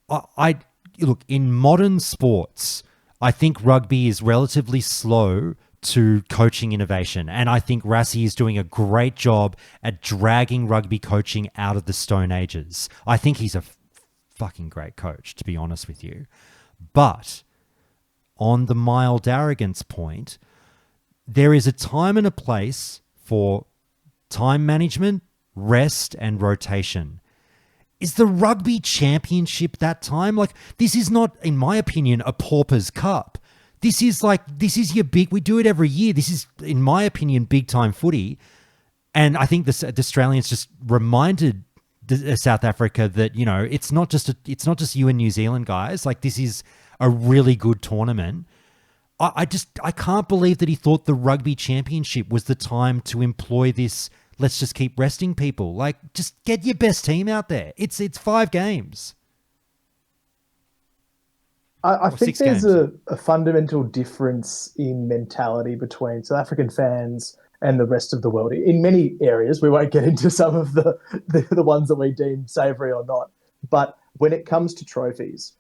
I look, in modern sports, I think rugby is relatively slow to coaching innovation, and I think Rassie is doing a great job at dragging rugby coaching out of the Stone Ages. I think he's a fucking great coach, to be honest with you. But on the mild arrogance point, there is a time and a place for time management, rest, and rotation. Is the Rugby Championship that time? Like, this is not, in my opinion, a pauper's cup. This is your big, we do it every year. This is, in my opinion, big time footy. And I think the Australians just reminded South Africa that, it's not just you and New Zealand guys. Like, this is a really good tournament. I can't believe that he thought the Rugby Championship was the time to employ this. Let's just keep resting people. Like, just get your best team out there. It's 5 games. I think there's a fundamental difference in mentality between South African fans and the rest of the world in many areas. We won't get into some of the ones that we deem savoury or not. But when it comes to trophies,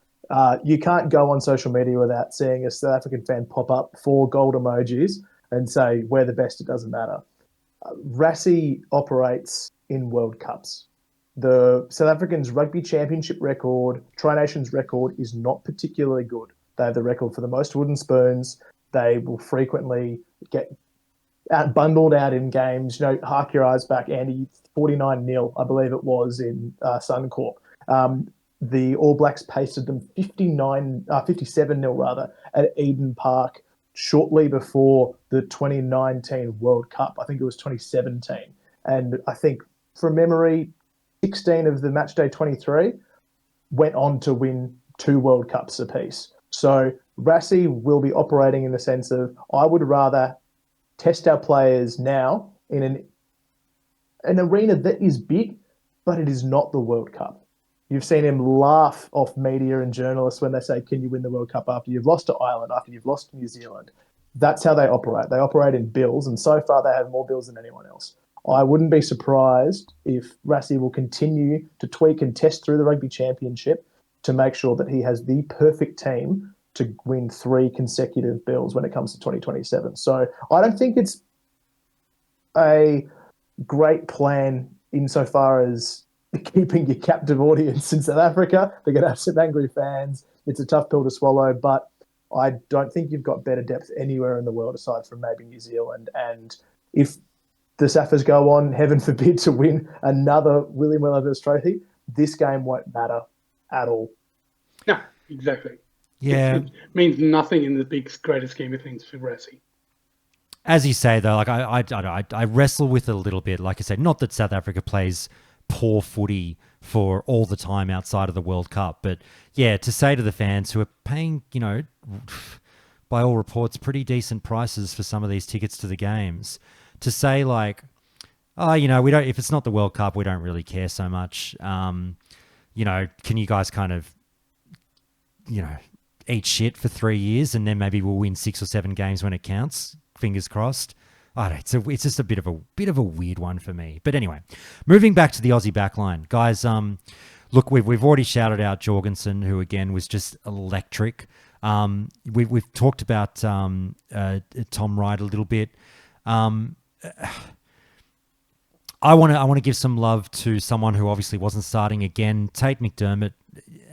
you can't go on social media without seeing a South African fan pop up 4 gold emojis and say, we're the best, it doesn't matter. Rassie operates in World Cups. The South Africans' Rugby Championship record, Tri-Nations record, is not particularly good. They have the record for the most wooden spoons. They will frequently get bundled out in games. Hark your eyes back, Andy, 49-0, I believe it was, in Suncorp. The All Blacks pasted them 57-0 rather at Eden Park shortly before the 2019 World Cup. I think it was 2017. And I think, from memory, 16 of the matchday 23 went on to win 2 World Cups apiece. So Rassie will be operating in the sense of, I would rather test our players now in an arena that is big, but it is not the World Cup. You've seen him laugh off media and journalists when they say, can you win the World Cup after you've lost to Ireland, after you've lost to New Zealand? That's how they operate. They operate in bills, and so far they have more bills than anyone else. I wouldn't be surprised if Rassie will continue to tweak and test through the Rugby Championship to make sure that he has the perfect team to win 3 consecutive bills when it comes to 2027. So I don't think it's a great plan insofar as keeping your captive audience in South Africa. They're going to have some angry fans. It's a tough pill to swallow, but I don't think you've got better depth anywhere in the world aside from maybe New Zealand. And if the Saffers go on, heaven forbid, to win another William Wilberforce trophy, this game won't matter at all. No, exactly. Yeah. It means nothing in the big, greater scheme of things for Rassie. As you say, though, like I wrestle with it a little bit. Like I said, not that South Africa plays poor footy for all the time outside of the World Cup, but yeah, to say to the fans who are paying, by all reports, pretty decent prices for some of these tickets to the games, to say like, oh, we don't, if it's not the World Cup, we don't really care so much. Can you guys kind of, eat shit for 3 years and then maybe we'll win 6 or 7 games when it counts? Fingers crossed. I don't know, it's just a bit of a weird one for me. But anyway, moving back to the Aussie backline, guys. Look, we've already shouted out Jorgensen, who again was just electric. We've talked about Tom Wright a little bit. I want to give some love to someone who obviously wasn't starting again, Tate McDermott.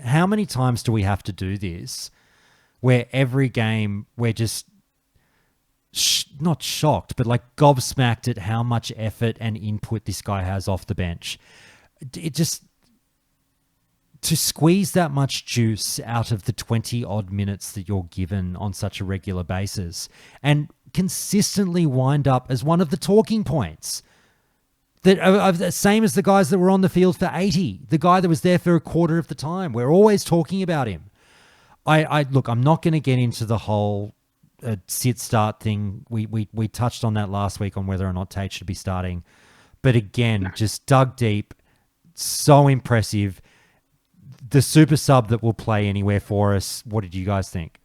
How many times do we have to do this, where every game we're just not shocked, but like gobsmacked at how much effort and input this guy has off the bench? it just, to squeeze that much juice out of the 20 odd minutes that you're given on such a regular basis and consistently wind up as one of the talking points that are the same as the guys that were on the field for 80, the guy that was there for a quarter of the time. We're always talking about him. I look, I'm not going to get into the whole sit start thing. We touched on that last week on whether or not Tate should be starting. But again, just dug deep, so impressive. The super sub that will play anywhere for us. What did you guys think?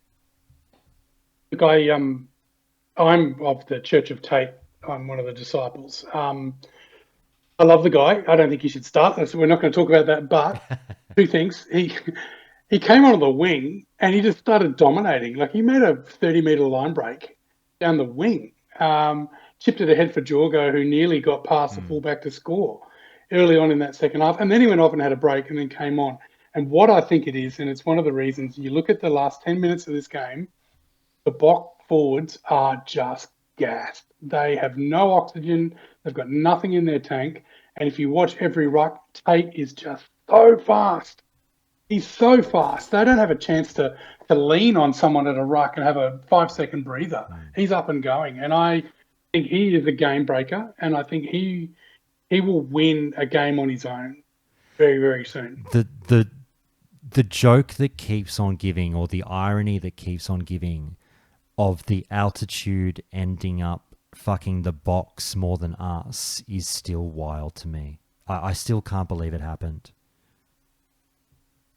Look, I'm of the Church of Tate. I'm one of the disciples. I love the guy. I don't think he should start. So we're not going to talk about that. But two things. He came on the wing and he just started dominating. Like, he made a 30-metre line break down the wing. Chipped it ahead for Jorgo, who nearly got past the fullback to score early on in that second half. And then he went off and had a break and then came on. And what I think it is, and it's one of the reasons, you look at the last 10 minutes of this game, the Bok forwards are just gassed. They have no oxygen. They've got nothing in their tank. And if you watch every ruck, Tate is just so fast. He's so fast. They don't have a chance to lean on someone at a ruck and have a 5-second breather. He's up and going. And I think he is a game breaker. And I think he will win a game on his own very, very soon. The joke that keeps on giving, or the irony that keeps on giving, of the altitude ending up fucking the box more than us is still wild to me. I still can't believe it happened.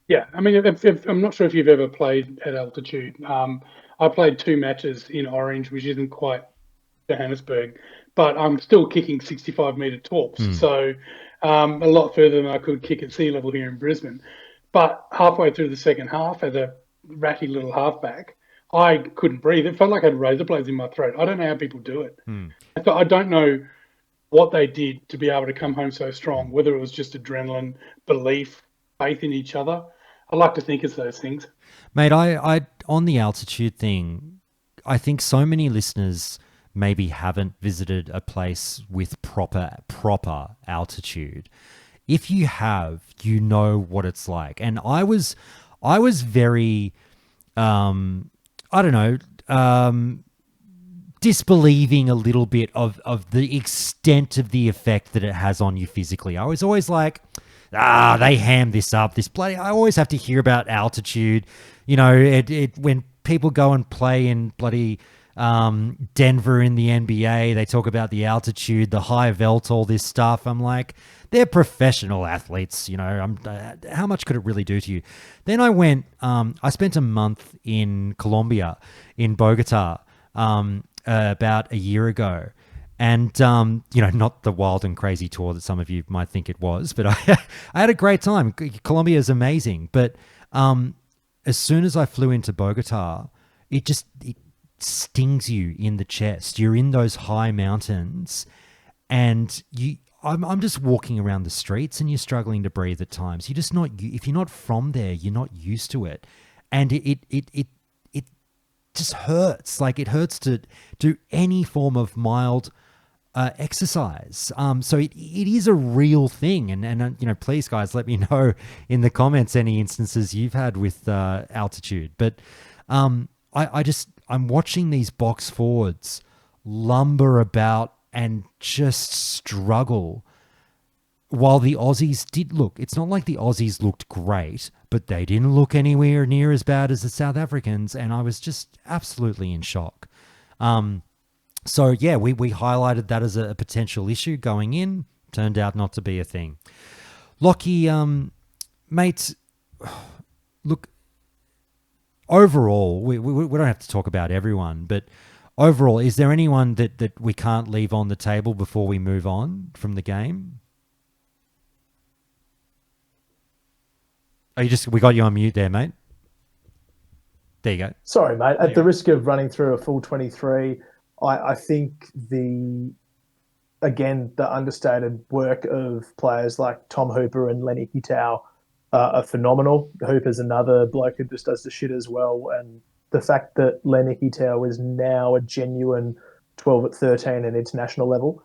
Yeah, I mean, if I'm not sure if you've ever played at altitude. I played 2 matches in Orange, which isn't quite Johannesburg, but I'm still kicking 65-metre torps, so a lot further than I could kick at sea level here in Brisbane. But halfway through the second half, as a ratty little halfback, I couldn't breathe. It felt like I had razor blades in my throat. I don't know how people do it. I don't know what they did to be able to come home so strong, whether it was just adrenaline, belief, faith in each other. I like to think it's those things. Mate, I on the altitude thing, I think so many listeners maybe haven't visited a place with proper altitude. If you have, you know what it's like. And I was very, disbelieving a little bit of the extent of the effect that it has on you physically. I was always like, they ham this up. I always have to hear about altitude. You know, when people go and play in bloody Denver in the NBA, they talk about the altitude, the high velt, all this stuff. I'm like, they're professional athletes, you know. How much could it really do to you? Then I went, I spent a month in Colombia, in Bogota, about a year ago. And, not the wild and crazy tour that some of you might think it was, but I had a great time. Colombia is amazing. But as soon as I flew into Bogota, it stings you in the chest. You're in those high mountains and I'm just walking around the streets and you're struggling to breathe at times. You're just not, if you're not from there, you're not used to it. And it just hurts. Like, it hurts to do any form of mild exercise. So it is a real thing. And please guys, let me know in the comments any instances you've had with altitude. But I'm watching these box forwards lumber about and just struggle, while the Aussies did look. It's not like the Aussies looked great, but they didn't look anywhere near as bad as the South Africans, and I was just absolutely in shock. So yeah, we highlighted that as a potential issue going in. Turned out not to be a thing. Lachie, mate, look, overall, we don't have to talk about everyone, but overall, is there anyone that we can't leave on the table before we move on from the game? We got you on mute there, mate. There you go. Sorry, mate. At the risk of running through a full 23, I think the understated work of players like Tom Hooper and Lenny Hitau are phenomenal. Hooper's another bloke who just does the shit as well. And the fact that Lenny Hitau is now a genuine 12 at 13 at international level,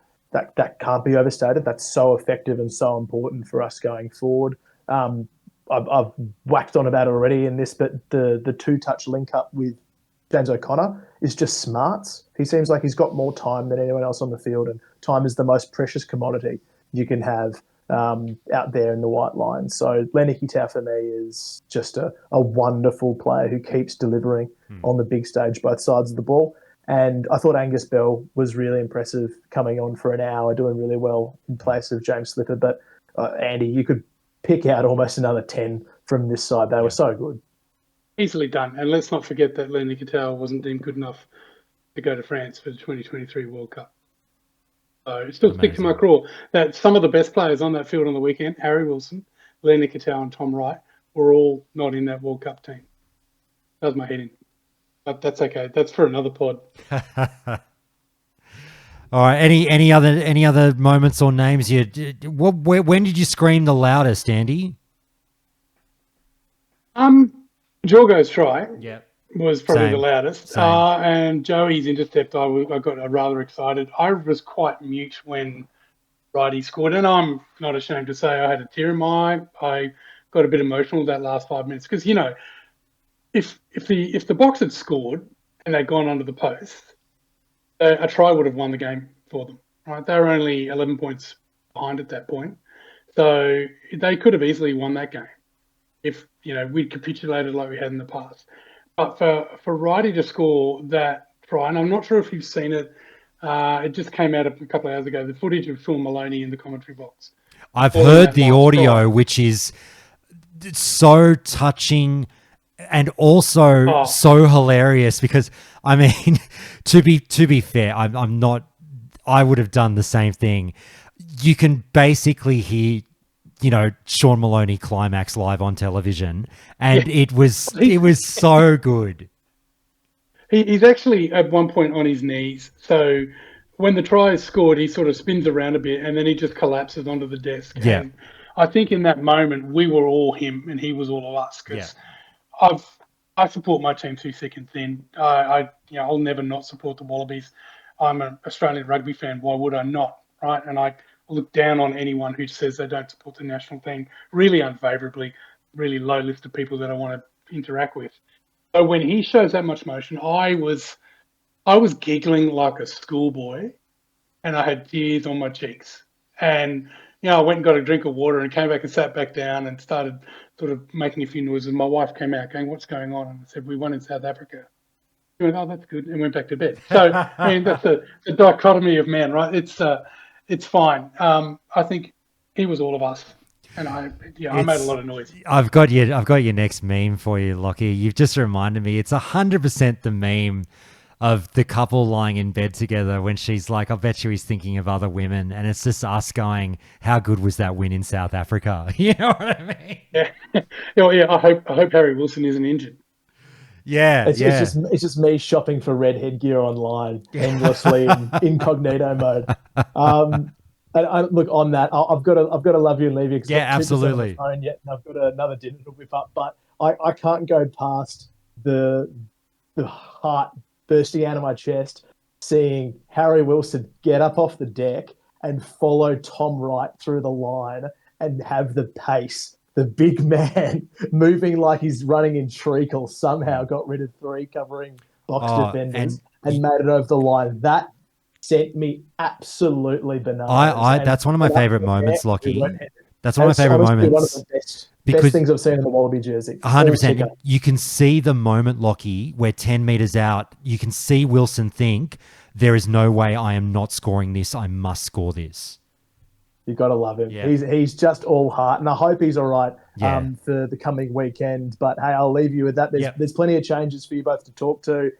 that can't be overstated. That's so effective and so important for us going forward. I've whacked on about it already in this, but the two-touch link-up with James O'Connor is just smarts. He seems like he's got more time than anyone else on the field, and time is the most precious commodity you can have out there in the white line. So Lenny Kitau for me is just a wonderful player who keeps delivering on the big stage, both sides of the ball. And I thought Angus Bell was really impressive coming on for an hour, doing really well in place of James Slipper. But Andy, you could pick out almost another 10 from this side. They were so good. Easily done. And let's not forget that Lenny Kitau wasn't deemed good enough to go to France for the 2023 World Cup. So still stick to my craw that some of the best players on that field on the weekend, Harry Wilson, Lenny Kitau and Tom Wright, were all not in that World Cup team. That was my heading. But that's okay. That's for another pod. All right. Any other moments or names? When did you scream the loudest, Andy? Jorgo's try was probably the loudest. And Joey's intercept, I got rather excited. I was quite mute when Righty scored, and I'm not ashamed to say I had a tear in my eye. I got a bit emotional that last 5 minutes because if the Box had scored and they'd gone under the post, a try would have won the game for them. Right? They were only 11 points behind at that point, so they could have easily won that game if we'd capitulated like we had in the past. But for Righty to score that try, and I'm not sure if you've seen it, it just came out a couple of hours ago. The footage of Phil Maloney in the commentary box. I've heard the audio, which is so touching. And also so hilarious because, I mean, to be fair, I'm not. I would have done the same thing. You can basically hear, Sean Maloney climax live on television, and it was so good. He's actually at one point on his knees. So when the try is scored, he sort of spins around a bit, and then he just collapses onto the desk. Yeah, and I think in that moment we were all him, and he was all of us. Because I support my team too thick and thin. I'll never not support the Wallabies. I'm an Australian rugby fan. Why would I not? Right? And I look down on anyone who says they don't support the national team really unfavorably, really low list of people that I want to interact with. So when he shows that much motion, I was giggling like a schoolboy, and I had tears on my cheeks. And I went and got a drink of water and came back and sat back down and started sort of making a few noises. My wife came out going, "What's going on?" And I said, "We won in South Africa." She went, "Oh, that's good," and went back to bed. So, I mean, that's the dichotomy of man, right? It's fine. I think he was all of us. And I made a lot of noise. I've got your next meme for you, Lachie. You've just reminded me. It's 100% the meme of the couple lying in bed together when she's like, "I bet you he's thinking of other women," and it's just us going, "How good was that win in South Africa?" You know what I mean? Yeah. I hope Harry Wilson isn't injured. Yeah, it's just me shopping for red headgear online endlessly in incognito mode. And look, on that, I've got to love you and leave you. Yeah, absolutely. On the phone yet, and I've got another dinner to whip up, but I can't go past the heart bursting out of my chest, seeing Harry Wilson get up off the deck and follow Tom Wright through the line and have the pace. The big man moving like he's running in treacle somehow got rid of 3 covering Box defenders and made it over the line. That sent me absolutely bananas. That's one of my favourite moments, Lachie. That's one of my favourite moments. One of the best things I've seen in the Wallaby jersey. 100%. You can see the moment, Lachie, where 10 metres out, you can see Wilson think, there is no way I am not scoring this. I must score this. You've got to love him. Yeah. He's just all heart, and I hope he's all right for the coming weekend. But, hey, I'll leave you with that. There's plenty of changes for you both to talk to.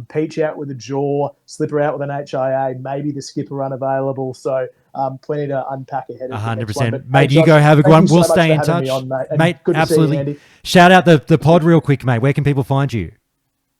Peach out with a jaw, Slipper out with an HIA, maybe the skipper unavailable. So plenty to unpack ahead of 100%. Mate, you go have a good one. We'll stay in touch. Mate, absolutely. Shout out the pod real quick, mate. Where can people find you?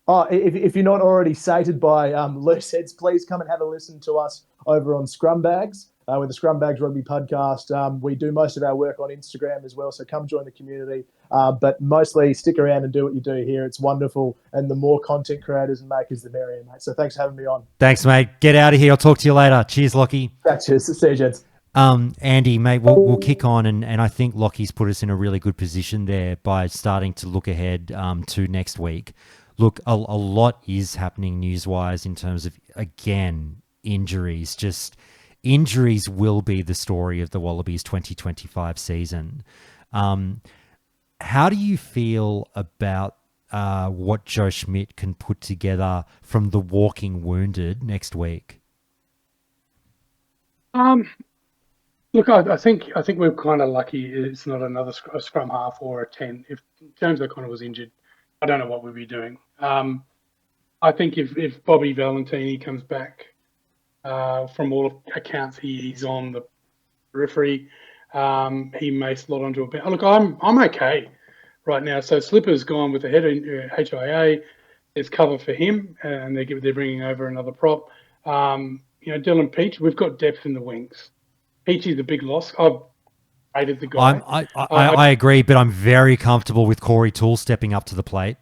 Oh, if you're not already sated by Looseheads, please come and have a listen to us over on Scrumbags. with the Scrumbags Rugby podcast. We do most of our work on Instagram as well, so come join the community. But mostly stick around and do what you do here. It's wonderful, and the more content creators and makers, the merrier, mate. So thanks for having me on. Thanks, mate. Get out of here. I'll talk to you later. Cheers, Lachie. Cheers. See you, gents. Andy, mate, we'll kick on, and I think Lockie's put us in a really good position there by starting to look ahead to next week. Look, a lot is happening news-wise in terms of, again, injuries. Just injuries will be the story of the Wallabies 2025 season. How do you feel about what Joe Schmidt can put together from the walking wounded next week? Look, I think we're kind of lucky. It's not another scrum half or a 10. If James O'Connor was injured, I don't know what we'd be doing. I think if Bobby Valentini comes back, from all accounts, he's on the periphery. He may slot onto a bench. Look, I'm okay right now. So Slipper's gone with the head HIA. There's cover for him, and they're bringing over another prop. Dylan Peach, we've got depth in the wings. Peachy's a big loss. I've hated the guy. I agree, but I'm very comfortable with Corey Toole stepping up to the plate.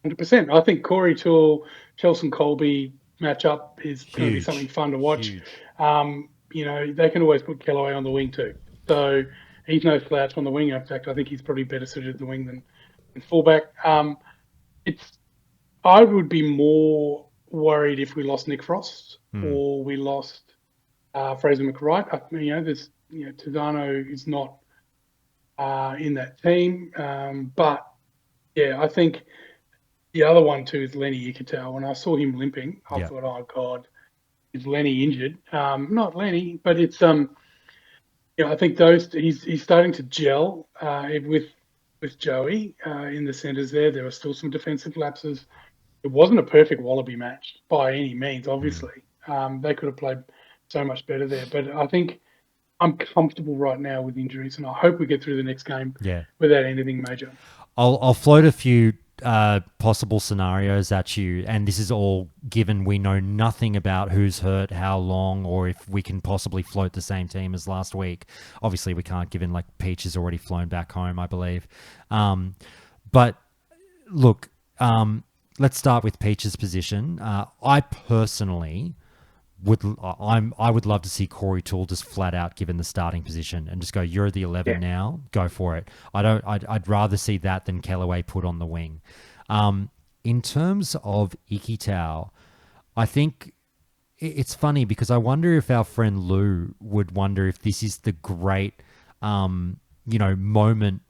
100%. I think Corey Toole, Chelson Colby matchup is going to be something fun to watch. They can always put Kellaway on the wing too. So he's no slouch on the wing. In fact, I think he's probably better suited to the wing than fullback. I would be more worried if we lost Nick Frost or we lost Fraser McWright. Tizano is not in that team. But yeah, I think the other one too is Lenny Ikitau. When I saw him limping, I thought, oh God, is Lenny injured? Not Lenny, but it's I think he's starting to gel with Joey in the centres there. There were still some defensive lapses. It wasn't a perfect Wallaby match by any means, obviously. They could have played so much better there. But I think I'm comfortable right now with injuries, and I hope we get through the next game without anything major. I'll float a few possible scenarios at you, and this is all given we know nothing about who's hurt, how long, or if we can possibly float the same team as last week. Obviously, we can't, given like Peach has already flown back home, I believe. But look, let's start with Peach's position. I personally would love to see Corey Toole just flat out given the starting position and just go, you're the 11 now, go for it. I'd rather see that than Kellaway put on the wing. In terms of Ikitau, I think it's funny because I wonder if our friend Lou would wonder if this is the great, moment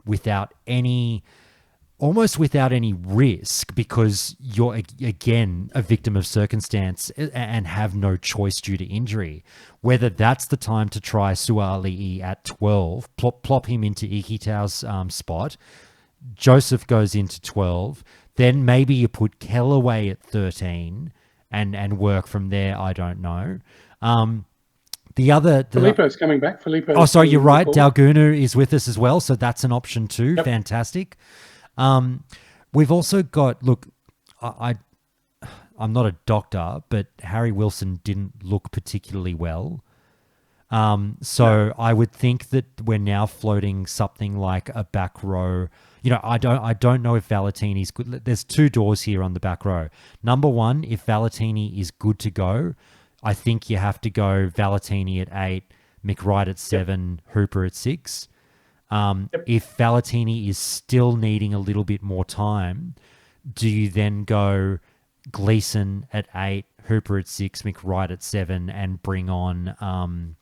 almost without any risk, because you're, again, a victim of circumstance and have no choice due to injury. Whether that's the time to try Suali'i at 12, plop him into Ikitau's spot, Joseph goes into 12, then maybe you put Kellaway at 13 and work from there, I don't know. Filippo's coming back. Oh, sorry, you're right. Dalguna is with us as well, so that's an option too. Yep. Fantastic. We've also got, look, I'm not a doctor, but Harry Wilson didn't look particularly well. I would think that we're now floating something like a back row. I don't know if Valentini's good. There's two doors here on the back row. Number one, if Valentini is good to go, I think you have to go Valentini at 8, McWright at 7, Hooper at 6. If Valentini is still needing a little bit more time, do you then go Gleeson at 8, Hooper at 6, McWright at 7, and bring on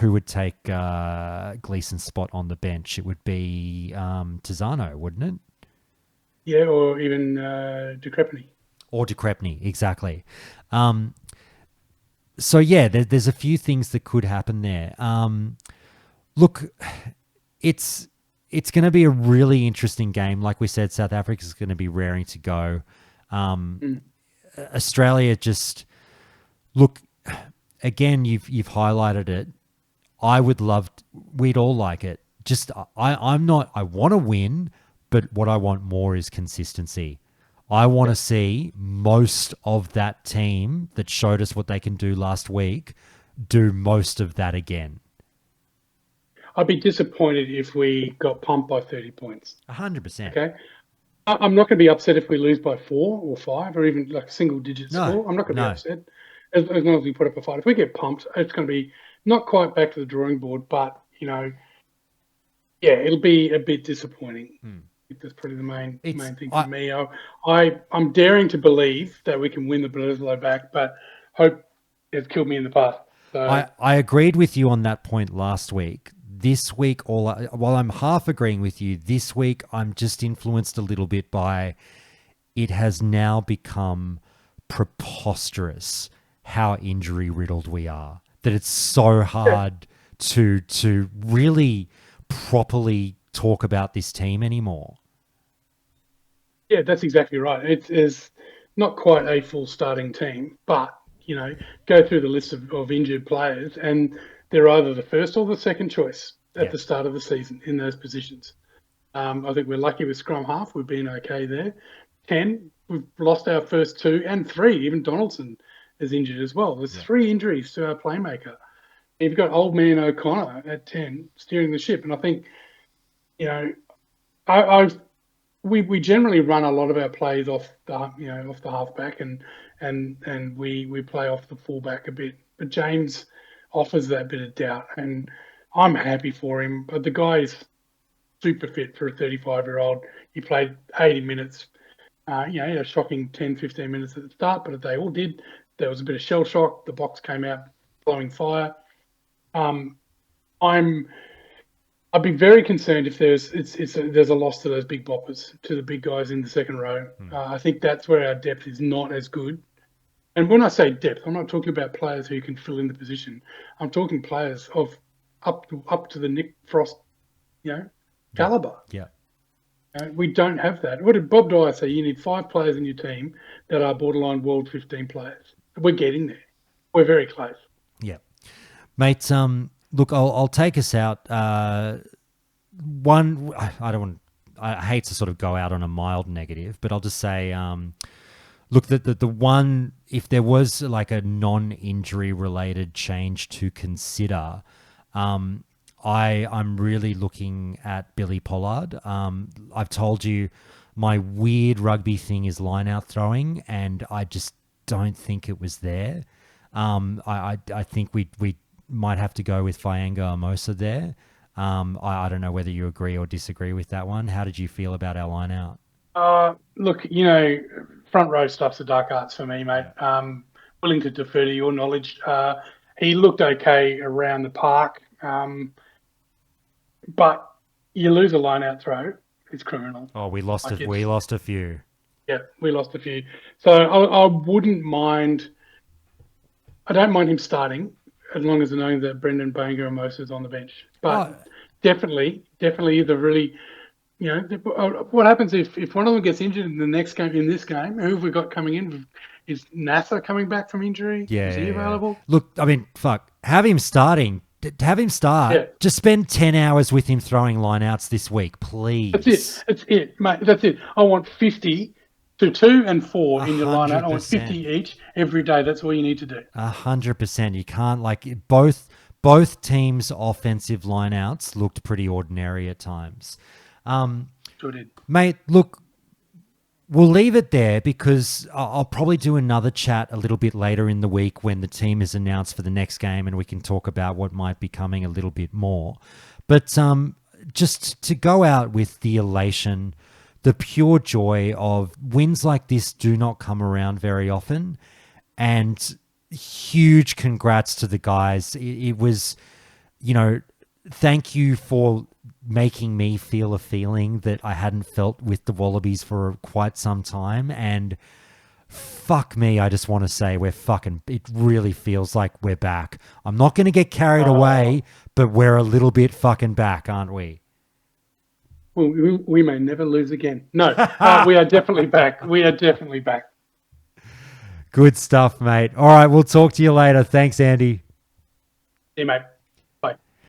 who would take Gleeson's spot on the bench? It would be Tizano, wouldn't it? Yeah, or even DeCrepney. Or DeCrepney, exactly. There's a few things that could happen there. Look, it's going to be a really interesting game. Like we said, South Africa is going to be raring to go. Australia just, look, again, you've highlighted it. We'd all like it. Just, I want to win, but what I want more is consistency. I want to see most of that team that showed us what they can do last week do most of that again. I'd be disappointed if we got pumped by 30 points. 100%. Okay. I'm not going to be upset if we lose by 4 or 5 or even like a single-digit No, score. I'm not going to no. be upset as long as we put up a fight. If we get pumped, it's going to be not quite back to the drawing board, but, yeah, it'll be a bit disappointing. That's probably the main thing for me. I'm daring to believe that we can win the Bledisloe back, but hope it's killed me in the past. So I agreed with you on that point last week. This week, while I'm half agreeing with you, this week I'm just influenced a little bit by it has now become preposterous how injury riddled we are. That it's so hard to really properly talk about this team anymore. Yeah, that's exactly right. It is not quite a full starting team, but go through the list of injured players, and they're either the first or the second choice at the start of the season in those positions. I think we're lucky with scrum half. We've been okay there. 10, we've lost our first 2 and 3. Even Donaldson is injured as well. There's 3 injuries to our playmaker. You've got old man O'Connor at 10 steering the ship, and I think, we generally run a lot of our plays off the halfback and we play off the fullback a bit. But James offers that bit of doubt, and I'm happy for him. But the guy is super fit for a 35-year-old. He played 80 minutes. He had a shocking 10, 15 minutes at the start, but they all did. There was a bit of shell shock. The box came out blowing fire. I'd be very concerned if there's a loss to those big boppers, to the big guys in the second row. I think that's where our depth is not as good. And when I say depth, I'm not talking about players who can fill in the position. I'm talking players of up to the Nick Frost, caliber. Yeah. We don't have that. What did Bob Dwyer say? You need 5 players in your team that are borderline world 15 players. We're getting there. We're very close. Yeah. Mate, look, I'll take us out. I hate to sort of go out on a mild negative, but I'll just say, look, the one, if there was like a non-injury related change to consider, I'm really looking at Billy Pollard. I've told you my weird rugby thing is line-out throwing, and I just don't think it was there. I think we might have to go with Faianga Amosa there. I don't know whether you agree or disagree with that one. How did you feel about our line-out? Look, front row stuff's the dark arts for me, mate. Willing to defer to your knowledge. He looked okay around the park, but you lose a line-out throw, it's criminal. Oh, we lost a few. Yeah, we lost a few. So I wouldn't mind. I don't mind him starting as long as knowing that Brendan Banger Amosa is on the bench. But definitely the really, what happens if one of them gets injured in the next game? In this game, who have we got coming in? Is NASA coming back from injury? Yeah, is he available? Look, I mean, have him starting. Have him start. Yeah. Just spend 10 hours with him throwing lineouts this week, please. That's it, mate. That's it. I want 50 to 2 and 4 in your lineout. I want 50 each every day. That's all you need to do. 100%. You can't both teams' offensive lineouts looked pretty ordinary at times. Sure did. Mate, look, we'll leave it there because I'll probably do another chat a little bit later in the week when the team is announced for the next game and we can talk about what might be coming a little bit more. But just to go out with the elation, the pure joy of wins like this do not come around very often. And huge congrats to the guys. It was, thank you for making me feel a feeling that I hadn't felt with the Wallabies for quite some time. And fuck me, I just want to say it really feels like we're back. I'm not going to get carried away, but we're a little bit fucking back, aren't we? Well, we may never lose again. No, we are definitely back. We are definitely back. Good stuff, mate. All right, we'll talk to you later. Thanks, Andy. See you, mate.